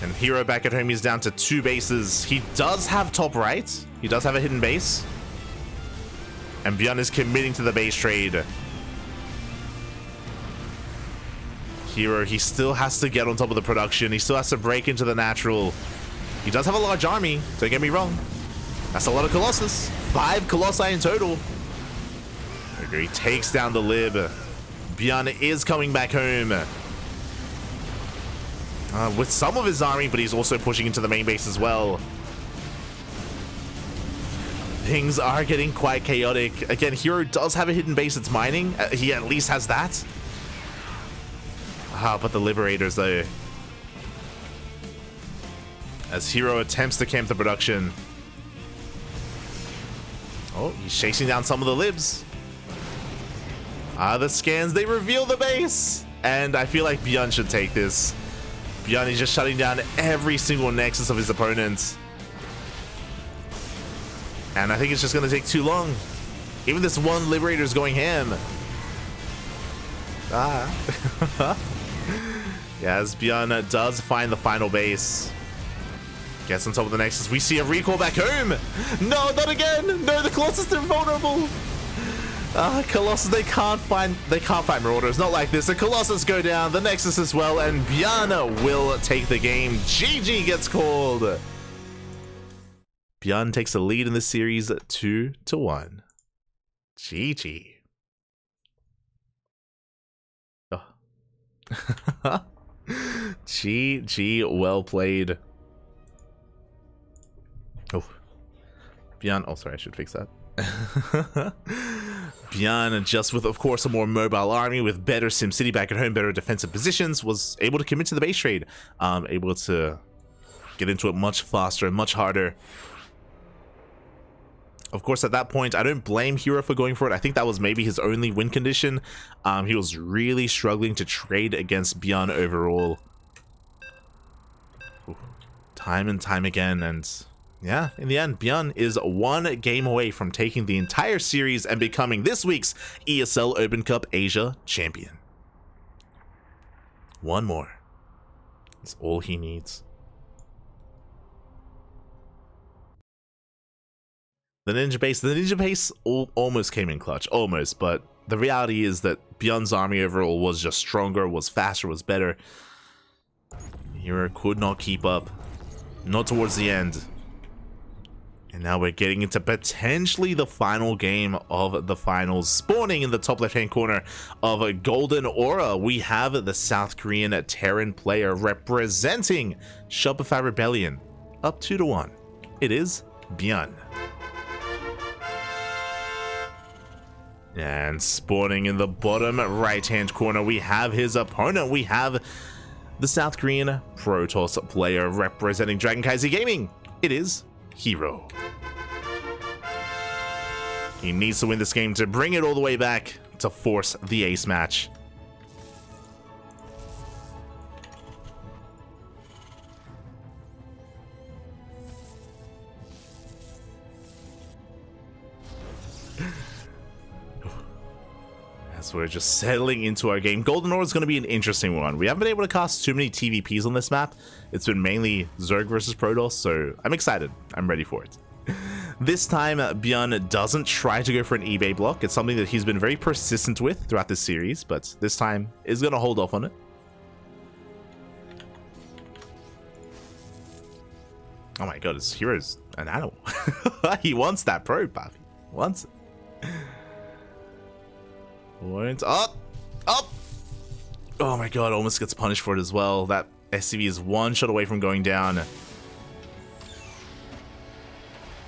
Speaker 1: And herO back at home, he's down to 2 bases. He does have top right. He does have a hidden base. And ByuN is committing to the base trade. herO, he still has to get on top of the production. He still has to break into the natural. He does have a large army, don't get me wrong. That's a lot of Colossus. 5 Colossi in total. Okay, he takes down the Lib. ByuN is coming back home. With some of his army, but he's also pushing into the main base as well. Things are getting quite chaotic. Again, herO does have a hidden base that's mining. He at least has that. But the Liberators, though. As herO attempts to camp the production. Oh, he's chasing down some of the Libs. The scans, they reveal the base. And I feel like ByuN should take this. ByuN is just shutting down every single nexus of his opponents. And I think it's just going to take too long. Even this one Liberator is going ham. Yeah, as ByuN does find the final base. Gets on top of the nexus. We see a recall back home. No, not again. No, the Colossus are vulnerable. Colossus, they can't find Marauders. Not like this. The Colossus go down, the Nexus as well, and ByuN will take the game. GG gets called. ByuN takes the lead in the series 2-1. GG. Oh. GG, well played. Oh. ByuN, oh sorry, I should fix that. ByuN, just with of course a more mobile army with better SimCity back at home, better defensive positions, was able to commit to the base trade, able to get into it much faster and much harder. Of course, at that point, I don't blame herO for going for it. I think that was maybe his only win condition. He was really struggling to trade against ByuN overall. Ooh, time and time again, and yeah, in the end, ByuN is 1 game away from taking the entire series and becoming this week's ESL Open Cup Asia champion. 1 more. That's all he needs. The Ninja base almost came in clutch, almost, but the reality is that ByuN's army overall was just stronger, was faster, was better. herO could not keep up, not towards the end. And now we're getting into potentially the final game of the finals. Spawning in the top left-hand corner of a Golden Aura, we have the South Korean Terran player representing Shopify Rebellion, up 2-1. It is ByuN. And spawning in the bottom right-hand corner, we have his opponent. We have the South Korean Protoss player representing DragonKy Gaming. It is herO. He needs to win this game to bring it all the way back to force the ace match. As we're just settling into our game, Golden Aura is going to be an interesting one. We haven't been able to cast too many TvPs on this map. It's been mainly Zerg versus Protoss, so I'm excited. I'm ready for it. This time, ByuN doesn't try to go for an eBay block. It's something that he's been very persistent with throughout this series, but this time is going to hold off on it. Oh my god, his hero's an animal. He wants that probe, Puffy. Wants it. Won't. Up! Up! Oh my god, almost gets punished for it as well. That SCV is 1 shot away from going down.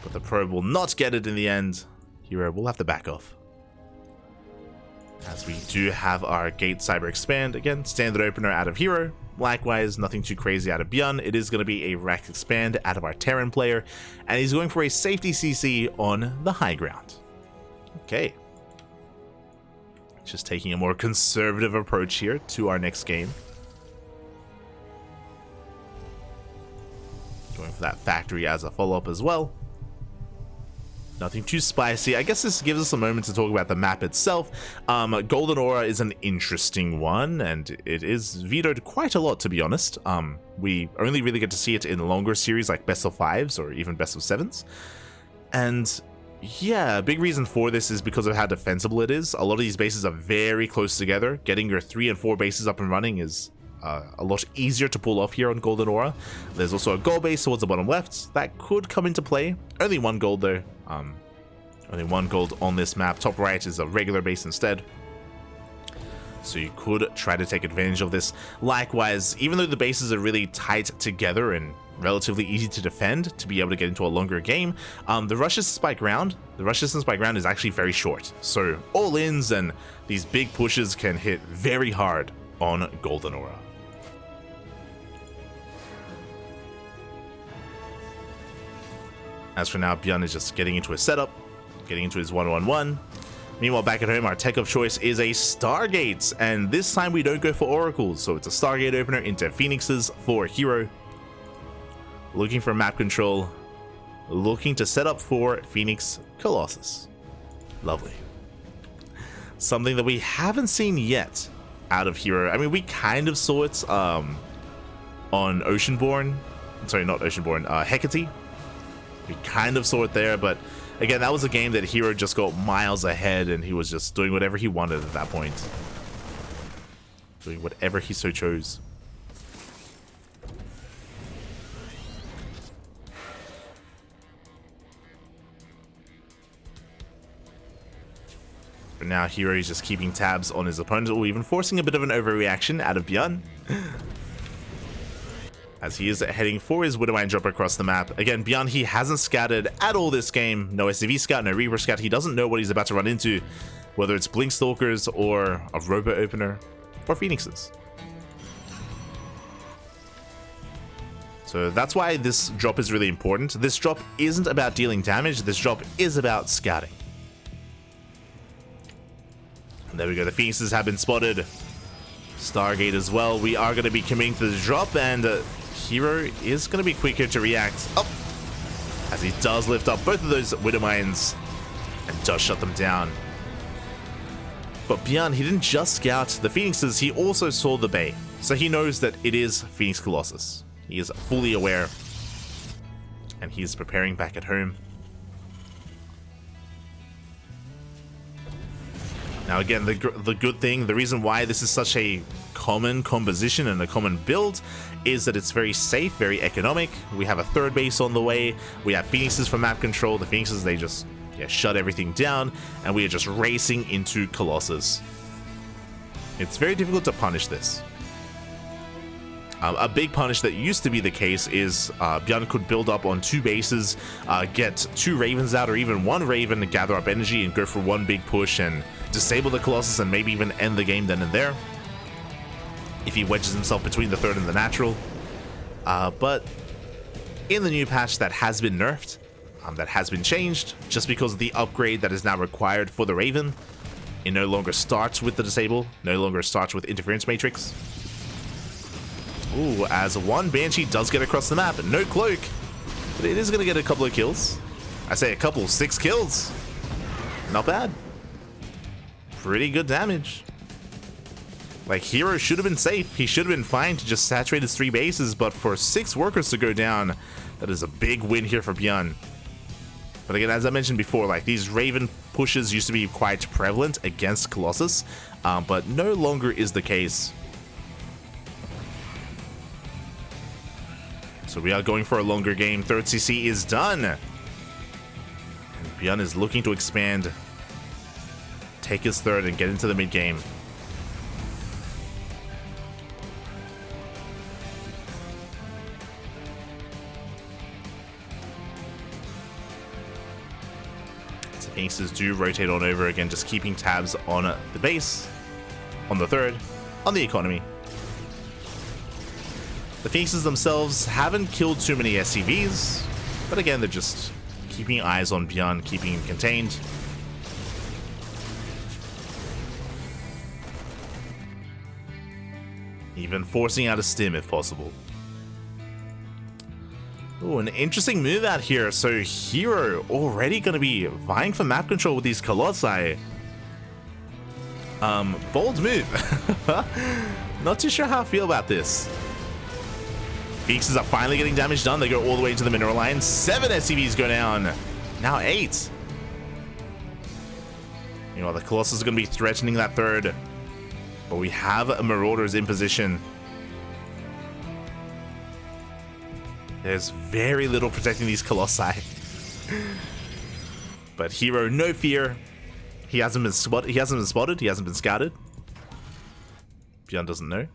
Speaker 1: But the probe will not get it in the end. herO will have to back off. As we do have our Gate Cyber Expand. Again, standard opener out of herO. Likewise, nothing too crazy out of ByuN. It is going to be a Rack Expand out of our Terran player. And he's going for a safety CC on the high ground. Okay. Just taking a more conservative approach here to our next game. Going for that factory as a follow-up as well. Nothing too spicy. I guess this gives us a moment to talk about the map itself. Golden Aura is an interesting one, and it is vetoed quite a lot, to be honest. We only really get to see it in longer series like best of 5s or even best of 7s. And yeah, a big reason for this is because of how defensible it is. A lot of these bases are very close together. Getting your 3 and 4 bases up and running is a lot easier to pull off here on Golden Aura. There's also a gold base towards the bottom left that could come into play. Only 1 gold though. Only 1 gold on this map. Top right is a regular base instead. So you could try to take advantage of this. Likewise, even though the bases are really tight together and relatively easy to defend to be able to get into a longer game, the rush distance by ground is actually very short. So all-ins and these big pushes can hit very hard on Golden Aura. As for now, ByuN is just getting into his setup, getting into his 1-1-1. Meanwhile, back at home, our tech of choice is a Stargate, and this time we don't go for Oracles, so it's a Stargate opener into Phoenixes for herO. Looking for map control, looking to set up for Phoenix Colossus. Lovely. Something that we haven't seen yet out of herO. I mean, we kind of saw it on Oceanborn. Sorry, not Oceanborn, Hecate. We kind of saw it there, but again, that was a game that herO just got miles ahead, and he was just doing whatever he wanted at that point. Doing whatever he so chose. For now, herO is just keeping tabs on his opponent, or even forcing a bit of an overreaction out of ByuN. As he is heading for his Widowmine drop across the map. Again, ByuN, he hasn't scouted at all this game. No SCV scout, no Reaper scout. He doesn't know what he's about to run into, whether it's Blink Stalkers or a Robo Opener or Phoenixes. So that's why this drop is really important. This drop isn't about dealing damage. This drop is about scouting. And there we go. The Phoenixes have been spotted. Stargate as well. We are going to be committing to the drop, and herO is going to be quicker to react. Oh, as he does lift up both of those Widowmines and does shut them down. But ByuN, he didn't just scout the Phoenixes, he also saw the Bay. So he knows that it is Phoenix Colossus. He is fully aware. And he is preparing back at home. Now again, the good thing, the reason why this is such a common composition and a common build is that it's very safe, very economic. We have a 3rd base on the way. We have Phoenixes for map control. The Phoenixes, they just shut everything down, and we are just racing into Colossus. It's very difficult to punish this. A big punish that used to be the case is ByuN could build up on 2 bases, get 2 Ravens out, or even 1 Raven to gather up energy and go for 1 big push and disable the Colossus and maybe even end the game then and there, if he wedges himself between the 3rd and the natural. But in the new patch, that has been nerfed, that has been changed, just because of the upgrade that is now required for the Raven. It no longer starts with the disable, no longer starts with interference matrix. Ooh, as 1 Banshee does get across the map, no cloak, but it is going to get a couple of kills. I say a couple, 6 kills. Not bad. Pretty good damage. Like, herO should have been safe. He should have been fine to just saturate his 3 bases, but for 6 workers to go down, that is a big win here for ByuN. But again, as I mentioned before, like, these Raven pushes used to be quite prevalent against Colossus, but no longer is the case. So we are going for a longer game. 3rd CC is done. And ByuN is looking to expand, take his 3rd, and get into the mid game. So Phoenixes do rotate on over again, just keeping tabs on the base, on the 3rd, on the economy. The Phoenixes themselves haven't killed too many SCVs, but again, they're just keeping eyes on ByuN, keeping him contained. Even forcing out a stim if possible. Oh, an interesting move out here. So herO already going to be vying for map control with these Colossi. Bold move. Not too sure how I feel about this. Phoenixes are finally getting damage done. They go all the way to the mineral line. 7 SCVs go down. Now 8. You know, the Colossus are going to be threatening that third. But we have Marauders in position. There's very little protecting these Colossi. But herO, no fear. He hasn't been spotted. He hasn't been scouted. ByuN doesn't know.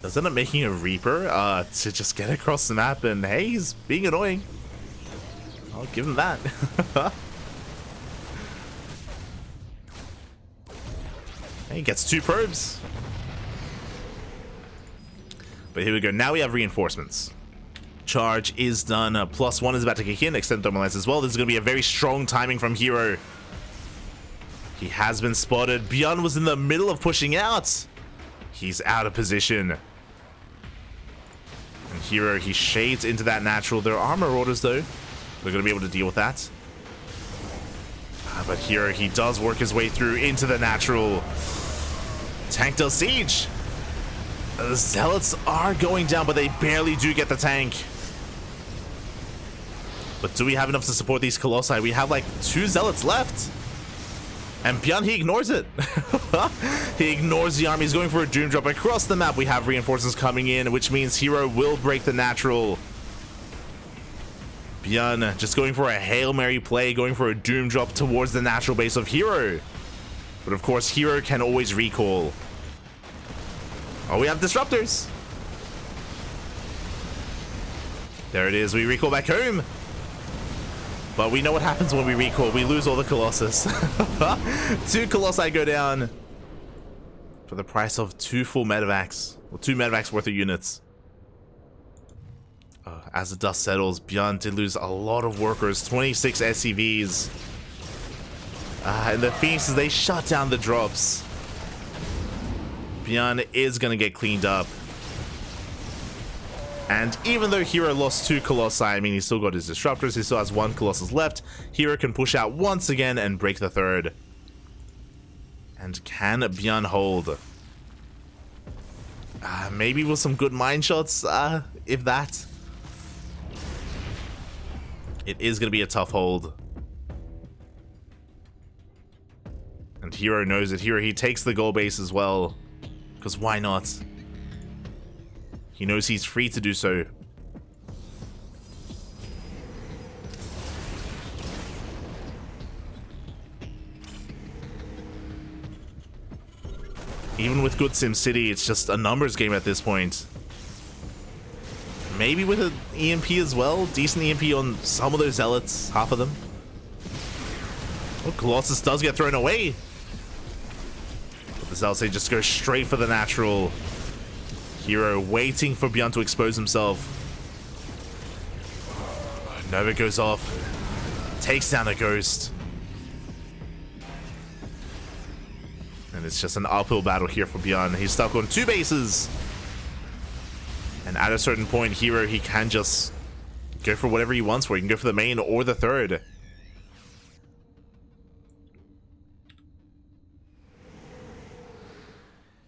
Speaker 1: Does end up making a Reaper to just get across the map, and hey, he's being annoying. I'll give him that. He gets 2 probes. But here we go. Now we have reinforcements. Charge is done. +1 is about to kick in. Extend thermal lines as well. This is going to be a very strong timing from herO. He has been spotted. ByuN was in the middle of pushing out. He's out of position. And herO, he shades into that natural. There are Marauders though. They're going to be able to deal with that. But herO, he does work his way through into the natural. Tank does siege. The Zealots are going down, but they barely do get the tank. But do we have enough to support these Colossi? We have like 2 Zealots left. And ByuN, he ignores it. He ignores the army. He's going for a Doom Drop across the map. We have reinforcements coming in, which means herO will break the natural. ByuN just going for a Hail Mary play, going for a Doom Drop towards the natural base of herO. But of course, herO can always recall. Oh, we have disruptors. There it is. We recall back home. But we know what happens when we recall. We lose all the Colossus. 2 Colossi go down for the price of 2 full medevacs. Well, 2 medevacs worth of units. As the dust settles, ByuN did lose a lot of workers. 26 SCVs. And the Phoenixes, they shut down the drops. ByuN is going to get cleaned up. And even though herO lost 2 Colossi, I mean, he still got his disruptors. He still has 1 Colossus left. herO can push out once again and break the third. And can ByuN hold? Maybe with some good mine shots, if that. It is going to be a tough hold. And herO knows it. herO, he takes the goal base as well. Because why not? He knows he's free to do so. Even with good SimCity, it's just a numbers game at this point. Maybe with an EMP as well. Decent EMP on some of those Zealots. Half of them. Oh, Colossus does get thrown away. But the Zealots, they just go straight for the natural. herO waiting for ByuN to expose himself. Nova goes off. Takes down a Ghost. And it's just an uphill battle here for ByuN. He's stuck on 2 bases. And at a certain point, herO, he can just go for whatever he wants for. He can go for the main or the third.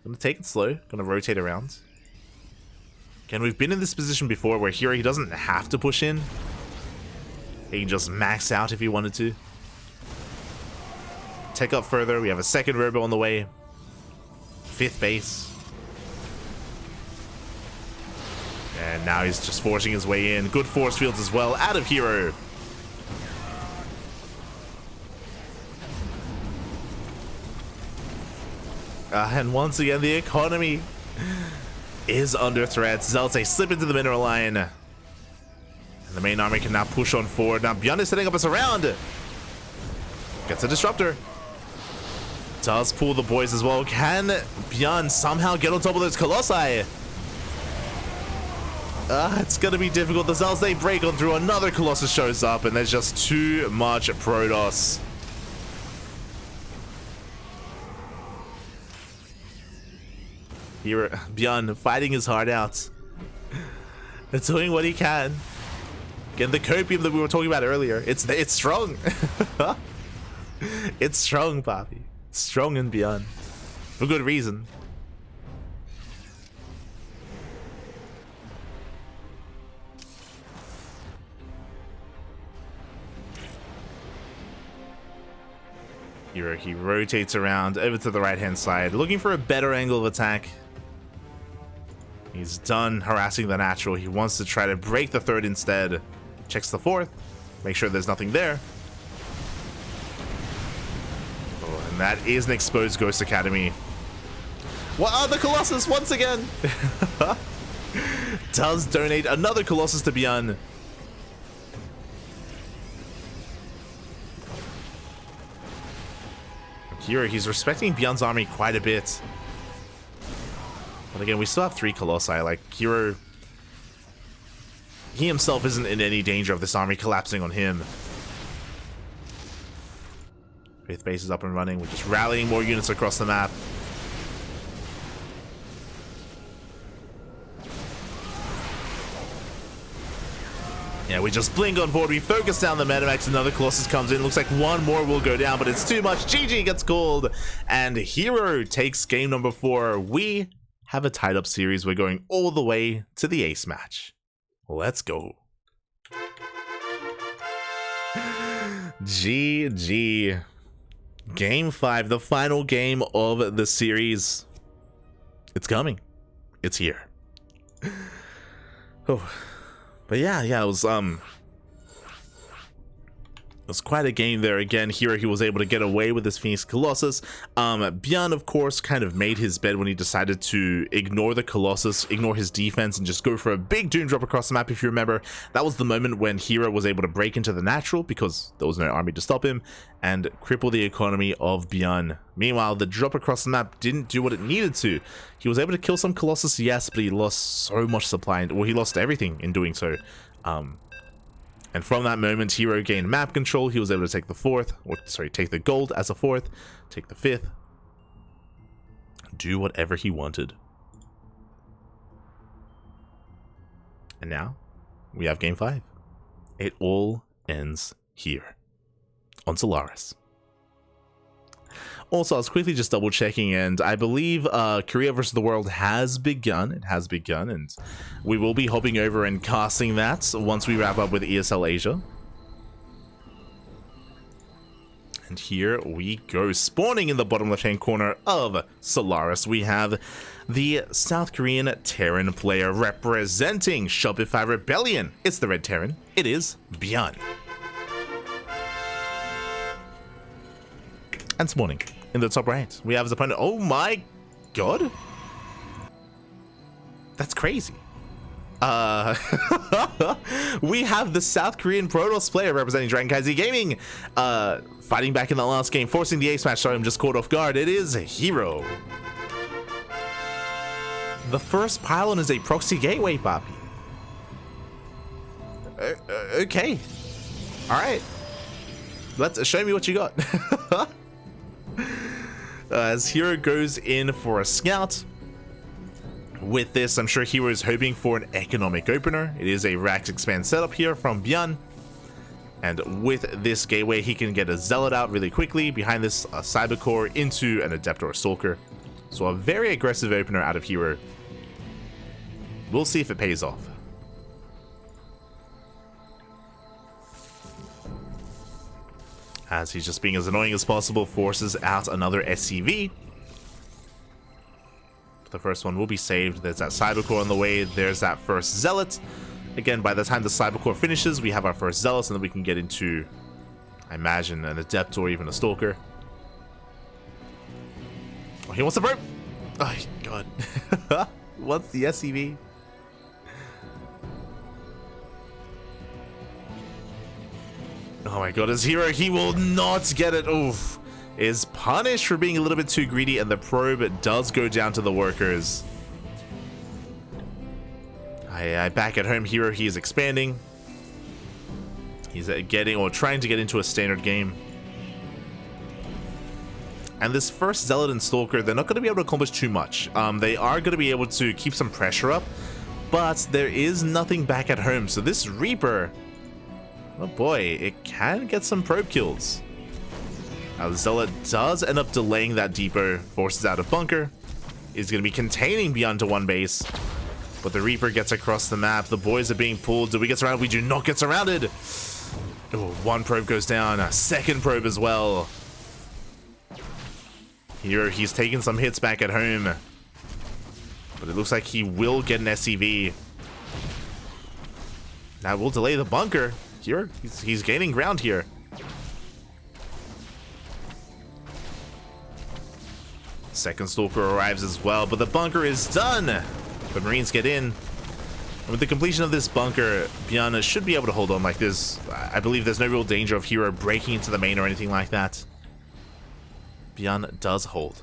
Speaker 1: Gonna take it slow. Gonna rotate around. Again, we've been in this position before where herO, he doesn't have to push in. He can just max out if he wanted to. Take up further. We have a second robo on the way. 5th base. And now he's just forcing his way in. Good force fields as well out of herO. And once again, the economy is under threat. Zealots, they slip into the mineral line. And the main army can now push on forward. Now ByuN is setting up a surround. Gets a disruptor. Does pull the boys as well. Can ByuN somehow get on top of those Colossi? It's gonna be difficult. The Zealots, they break on through. Another Colossus shows up, and there's just too much Protoss. Here, ByuN fighting his heart out. Doing what he can. Getting the copium that we were talking about earlier. It's strong. It's strong, Papi. It's strong in ByuN. For good reason. Here he rotates around over to the right hand side, looking for a better angle of attack. He's done harassing the natural. He wants to try to break the third instead. Checks the fourth, make sure there's nothing there. Oh, and that is an exposed Ghost Academy. What are the Colossus once again? Does donate another Colossus to ByuN. Here, he's respecting ByuN's army quite a bit. But again, we still have 3 Colossi. Like, herO, he himself isn't in any danger of this army collapsing on him. 5th base is up and running. We're just rallying more units across the map. Yeah, we just blink on board. We focus down the Metamax. Another Colossus comes in. Looks like one more will go down, but it's too much. GG gets called. And herO takes game number 4. We have a tied up series. We're going all the way to the ace match. Let's go. GG. Game 5, the final game of the series. It's coming. It's here. Oh. But yeah, it was quite a game there. Again, here he was able to get away with his Phoenix Colossus. ByuN, of course, kind of made his bed when he decided to ignore the Colossus, ignore his defense, and just go for a big Doom drop across the map. If you remember, that was the moment when herO was able to break into the natural because there was no army to stop him and cripple the economy of ByuN. Meanwhile, the drop across the map didn't do what it needed to. He was able to kill some Colossus, yes, but he lost so much supply, well, he lost everything in doing so. And from that moment, herO gained map control. He was able to take the 4th, or sorry, take the gold as a 4th, take the 5th, do whatever he wanted. And now we have game 5. It all ends here on Solaris. Also, I was quickly just double checking, and I believe Korea vs. the World has begun. It has begun, and we will be hopping over and casting that once we wrap up with ESL Asia. And here we go. Spawning in the bottom left-hand corner of Solaris, we have the South Korean Terran player representing Shopify Rebellion. It's the Red Terran. It is ByuN. And spawning in the top right, we have his opponent. Oh my god, that's crazy. We have the South Korean Protoss player representing CranKy Gaming, fighting back in the last game, forcing the ace match. Sorry, I'm just caught off guard. It is herO. The first pylon is a proxy gateway, Papi. Okay, all right. Let's show me what you got. As herO goes in for a scout. With this, I'm sure herO is hoping for an economic opener. It is a Rax Expand setup here from ByuN. And with this gateway, he can get a Zealot out really quickly. Behind this, a Cyber Core into an Adept or a Stalker. So a very aggressive opener out of herO. We'll see if it pays off. As he's just being as annoying as possible, forces out another SCV. The first one will be saved. There's that Cyber Core on the way. There's that first Zealot. Again, by the time the Cyber Core finishes, we have our first Zealot, and then we can get into, I imagine, an Adept or even a Stalker. Oh, he wants the rope. Oh, God. What's the SCV? Oh my god, as herO, he will not get it. Oof. Is punished for being a little bit too greedy, and the probe does go down to the workers. Back at home, herO, he is expanding. He's getting, or trying to get into a standard game. And this first Zealot and Stalker, they're not going to be able to accomplish too much. They are going to be able to keep some pressure up, but there is nothing back at home. So this Reaper, oh boy, it can get some probe kills. Now the Zealot does end up delaying that depot, forces out of bunker, is going to be containing ByuN to one base, but the Reaper gets across the map. The boys are being pulled. Do we get surrounded? We do not get surrounded. Oh, one probe goes down, a second probe as well. Here he's taking some hits back at home, but it looks like he will get an SCV. That will delay the bunker. Here he's gaining ground here. Second Stalker arrives as well, but the bunker is done. The Marines get in. And with the completion of this bunker, ByuN should be able to hold on like this. I believe there's no real danger of herO breaking into the main or anything like that. ByuN does hold.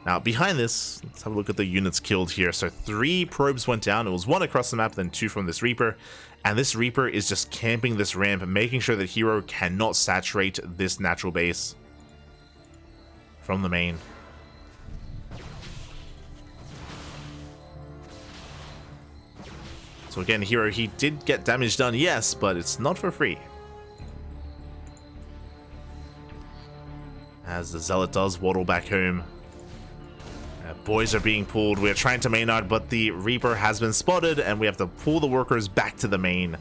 Speaker 1: Now, behind this, let's have a look at the units killed here. So 3 probes went down. It was 1 across the map, then 2 from this Reaper. And this Reaper is just camping this ramp, making sure that herO cannot saturate this natural base from the main. So again, herO, he did get damage done, yes, but it's not for free. As the Zealot does waddle back home. Boys are being pulled. We're trying to main out, but the Reaper has been spotted, and we have to pull the workers back to the main.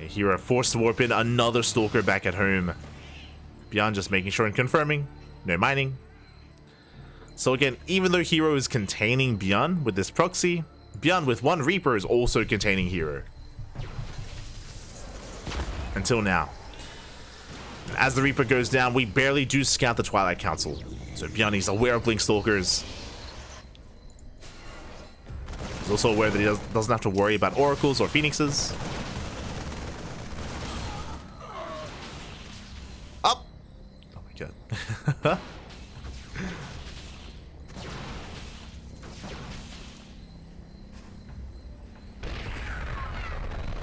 Speaker 1: herO forced to warp in another Stalker back at home. ByuN just making sure and confirming. No mining. So again, even though herO is containing ByuN with this proxy, ByuN with 1 Reaper is also containing herO. Until now. As the Reaper goes down, we barely do scout the Twilight Council. So ByuN is aware of Blink Stalkers. He's also aware that he doesn't have to worry about Oracles or Phoenixes. Up! Oh my god.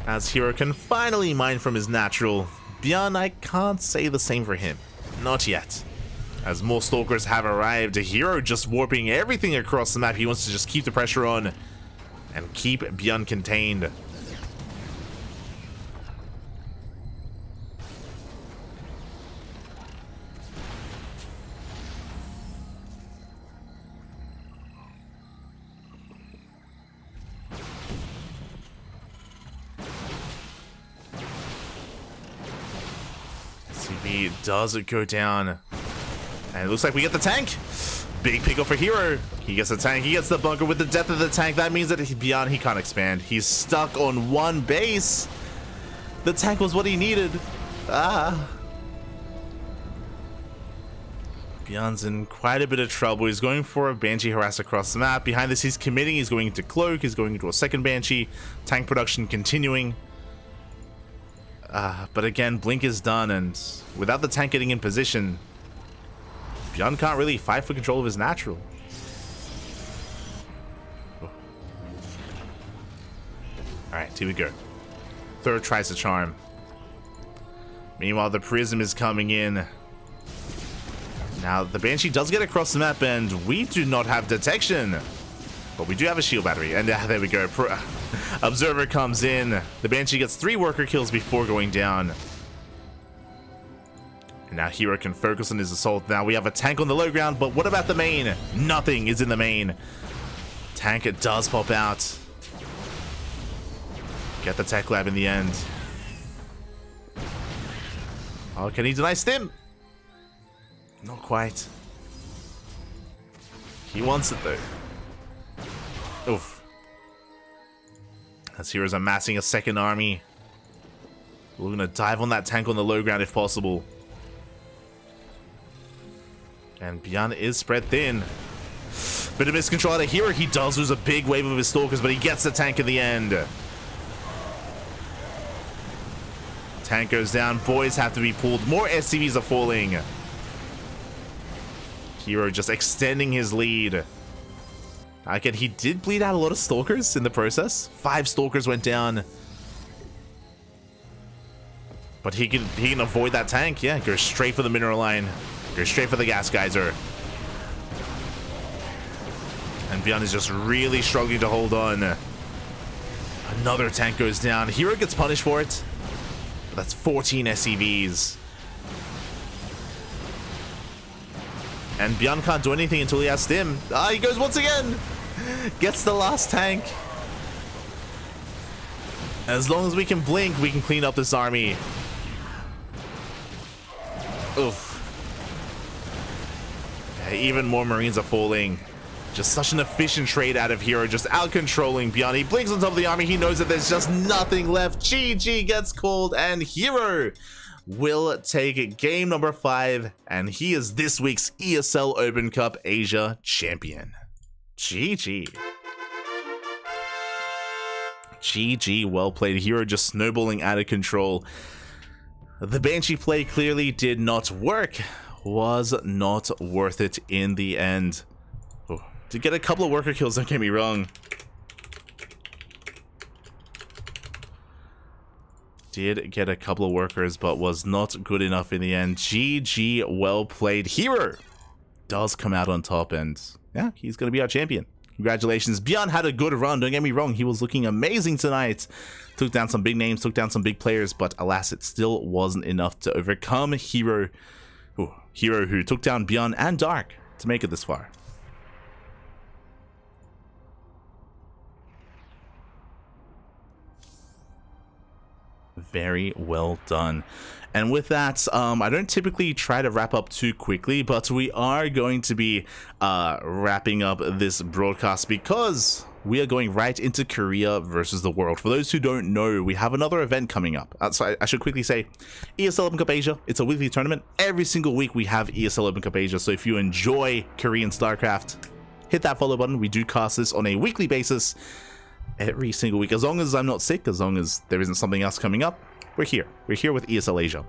Speaker 1: As herO can finally mine from his natural, ByuN, I can't say the same for him. Not yet. As more Stalkers have arrived, herO just warping everything across the map. He wants to just keep the pressure on and keep ByuN contained. Does it go down? And it looks like we get the tank. Big pickle for herO. He gets the tank. He gets the bunker with the death of the tank. That means that ByuN, he can't expand. He's stuck on 1 base. The tank was what he needed. ByuN's in quite a bit of trouble. He's going for a Banshee harass across the map. Behind this, he's committing. He's going into Cloak. He's going into a second Banshee. Tank production continuing. But again, Blink is done, and without the tank getting in position, ByuN can't really fight for control of his natural. Alright, here we go. Third tries to charm. Meanwhile, the Prism is coming in. Now, the Banshee does get across the map, and we do not have detection. But we do have a shield battery, and there we go. Observer comes in. The Banshee gets 3 worker kills before going down. And now herO can focus on his assault. Now we have a tank on the low ground, but what about the main? Nothing is in the main. Tank, it does pop out. Get the tech lab in the end. Oh, can he deny stim? Not quite. He wants it though. Oof. As herO's amassing a second army. We're gonna dive on that tank on the low ground if possible. And ByuN is spread thin. Bit of miscontrol out of herO. He does lose a big wave of his Stalkers, but he gets the tank in the end. Tank goes down. Boys have to be pulled. More SCVs are falling. herO just extending his lead. Again, he did bleed out a lot of Stalkers in the process. 5 Stalkers went down. But he can avoid that tank. Yeah, goes straight for the mineral line. Goes straight for the gas geyser. And ByuN is just really struggling to hold on. Another tank goes down. herO gets punished for it. But that's 14 SCVs. And ByuN can't do anything until he has Stim. Ah, he goes once again. Gets the last tank. As long as we can blink, we can clean up this army. Oof. Yeah, even more Marines are falling. Just such an efficient trade out of herO, just out-controlling ByuN. He blinks on top of the army. He knows that there's just nothing left. GG gets called, and herO will take game number 5, and he is this week's ESL Open Cup Asia champion. GG. GG, well played. herO just snowballing out of control. The Banshee play clearly did not work. Was not worth it in the end. Oh, did get a couple of worker kills, don't get me wrong. Did get a couple of workers, but was not good enough in the end. GG, well played. herO does come out on top, and yeah, he's going to be our champion. Congratulations. ByuN had a good run, don't get me wrong. He was looking amazing tonight. Took down some big names, took down some big players, but alas, it still wasn't enough to overcome herO. herO who took down ByuN and Dark to make it this far. Very well done. And with that, I don't typically try to wrap up too quickly, but we are going to be wrapping up this broadcast because we are going right into Korea versus the world. For those who don't know, we have another event coming up. So I should quickly say, ESL Open Cup Asia, it's a weekly tournament. Every single week we have ESL Open Cup Asia. So if you enjoy Korean StarCraft, hit that follow button. We do cast this on a weekly basis every single week. As long as I'm not sick, as long as there isn't something else coming up, we're here. We're here with ESL Asia.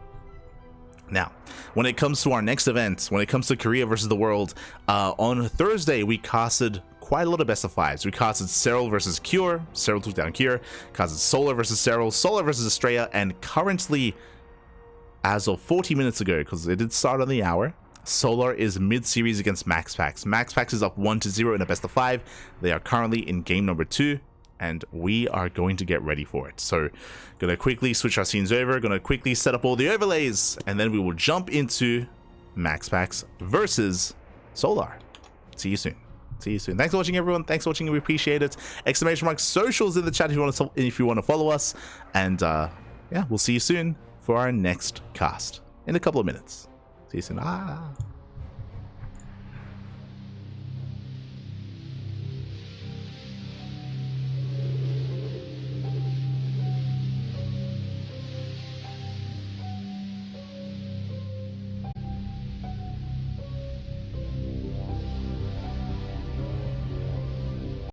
Speaker 1: Now, when it comes to our next event, when it comes to Korea versus the world, on Thursday, we casted quite a lot of best of fives. We casted serO versus Cure. serO took down Cure. Casted Solar versus serO. Solar versus Estrella. And currently, as of 40 minutes ago, because it did start on the hour, Solar is mid-series against MaxPax. MaxPax is up 1-0 in a best of 5. They are currently in game number 2. And we are going to get ready for it. So, gonna quickly switch our scenes over, gonna quickly set up all the overlays, and then we will jump into MaxPax versus Solar. See you soon. See you soon. Thanks for watching, everyone. Thanks for watching. We appreciate it. ! Socials in the chat if you want to follow us. And yeah, we'll see you soon for our next cast in a couple of minutes. See you soon.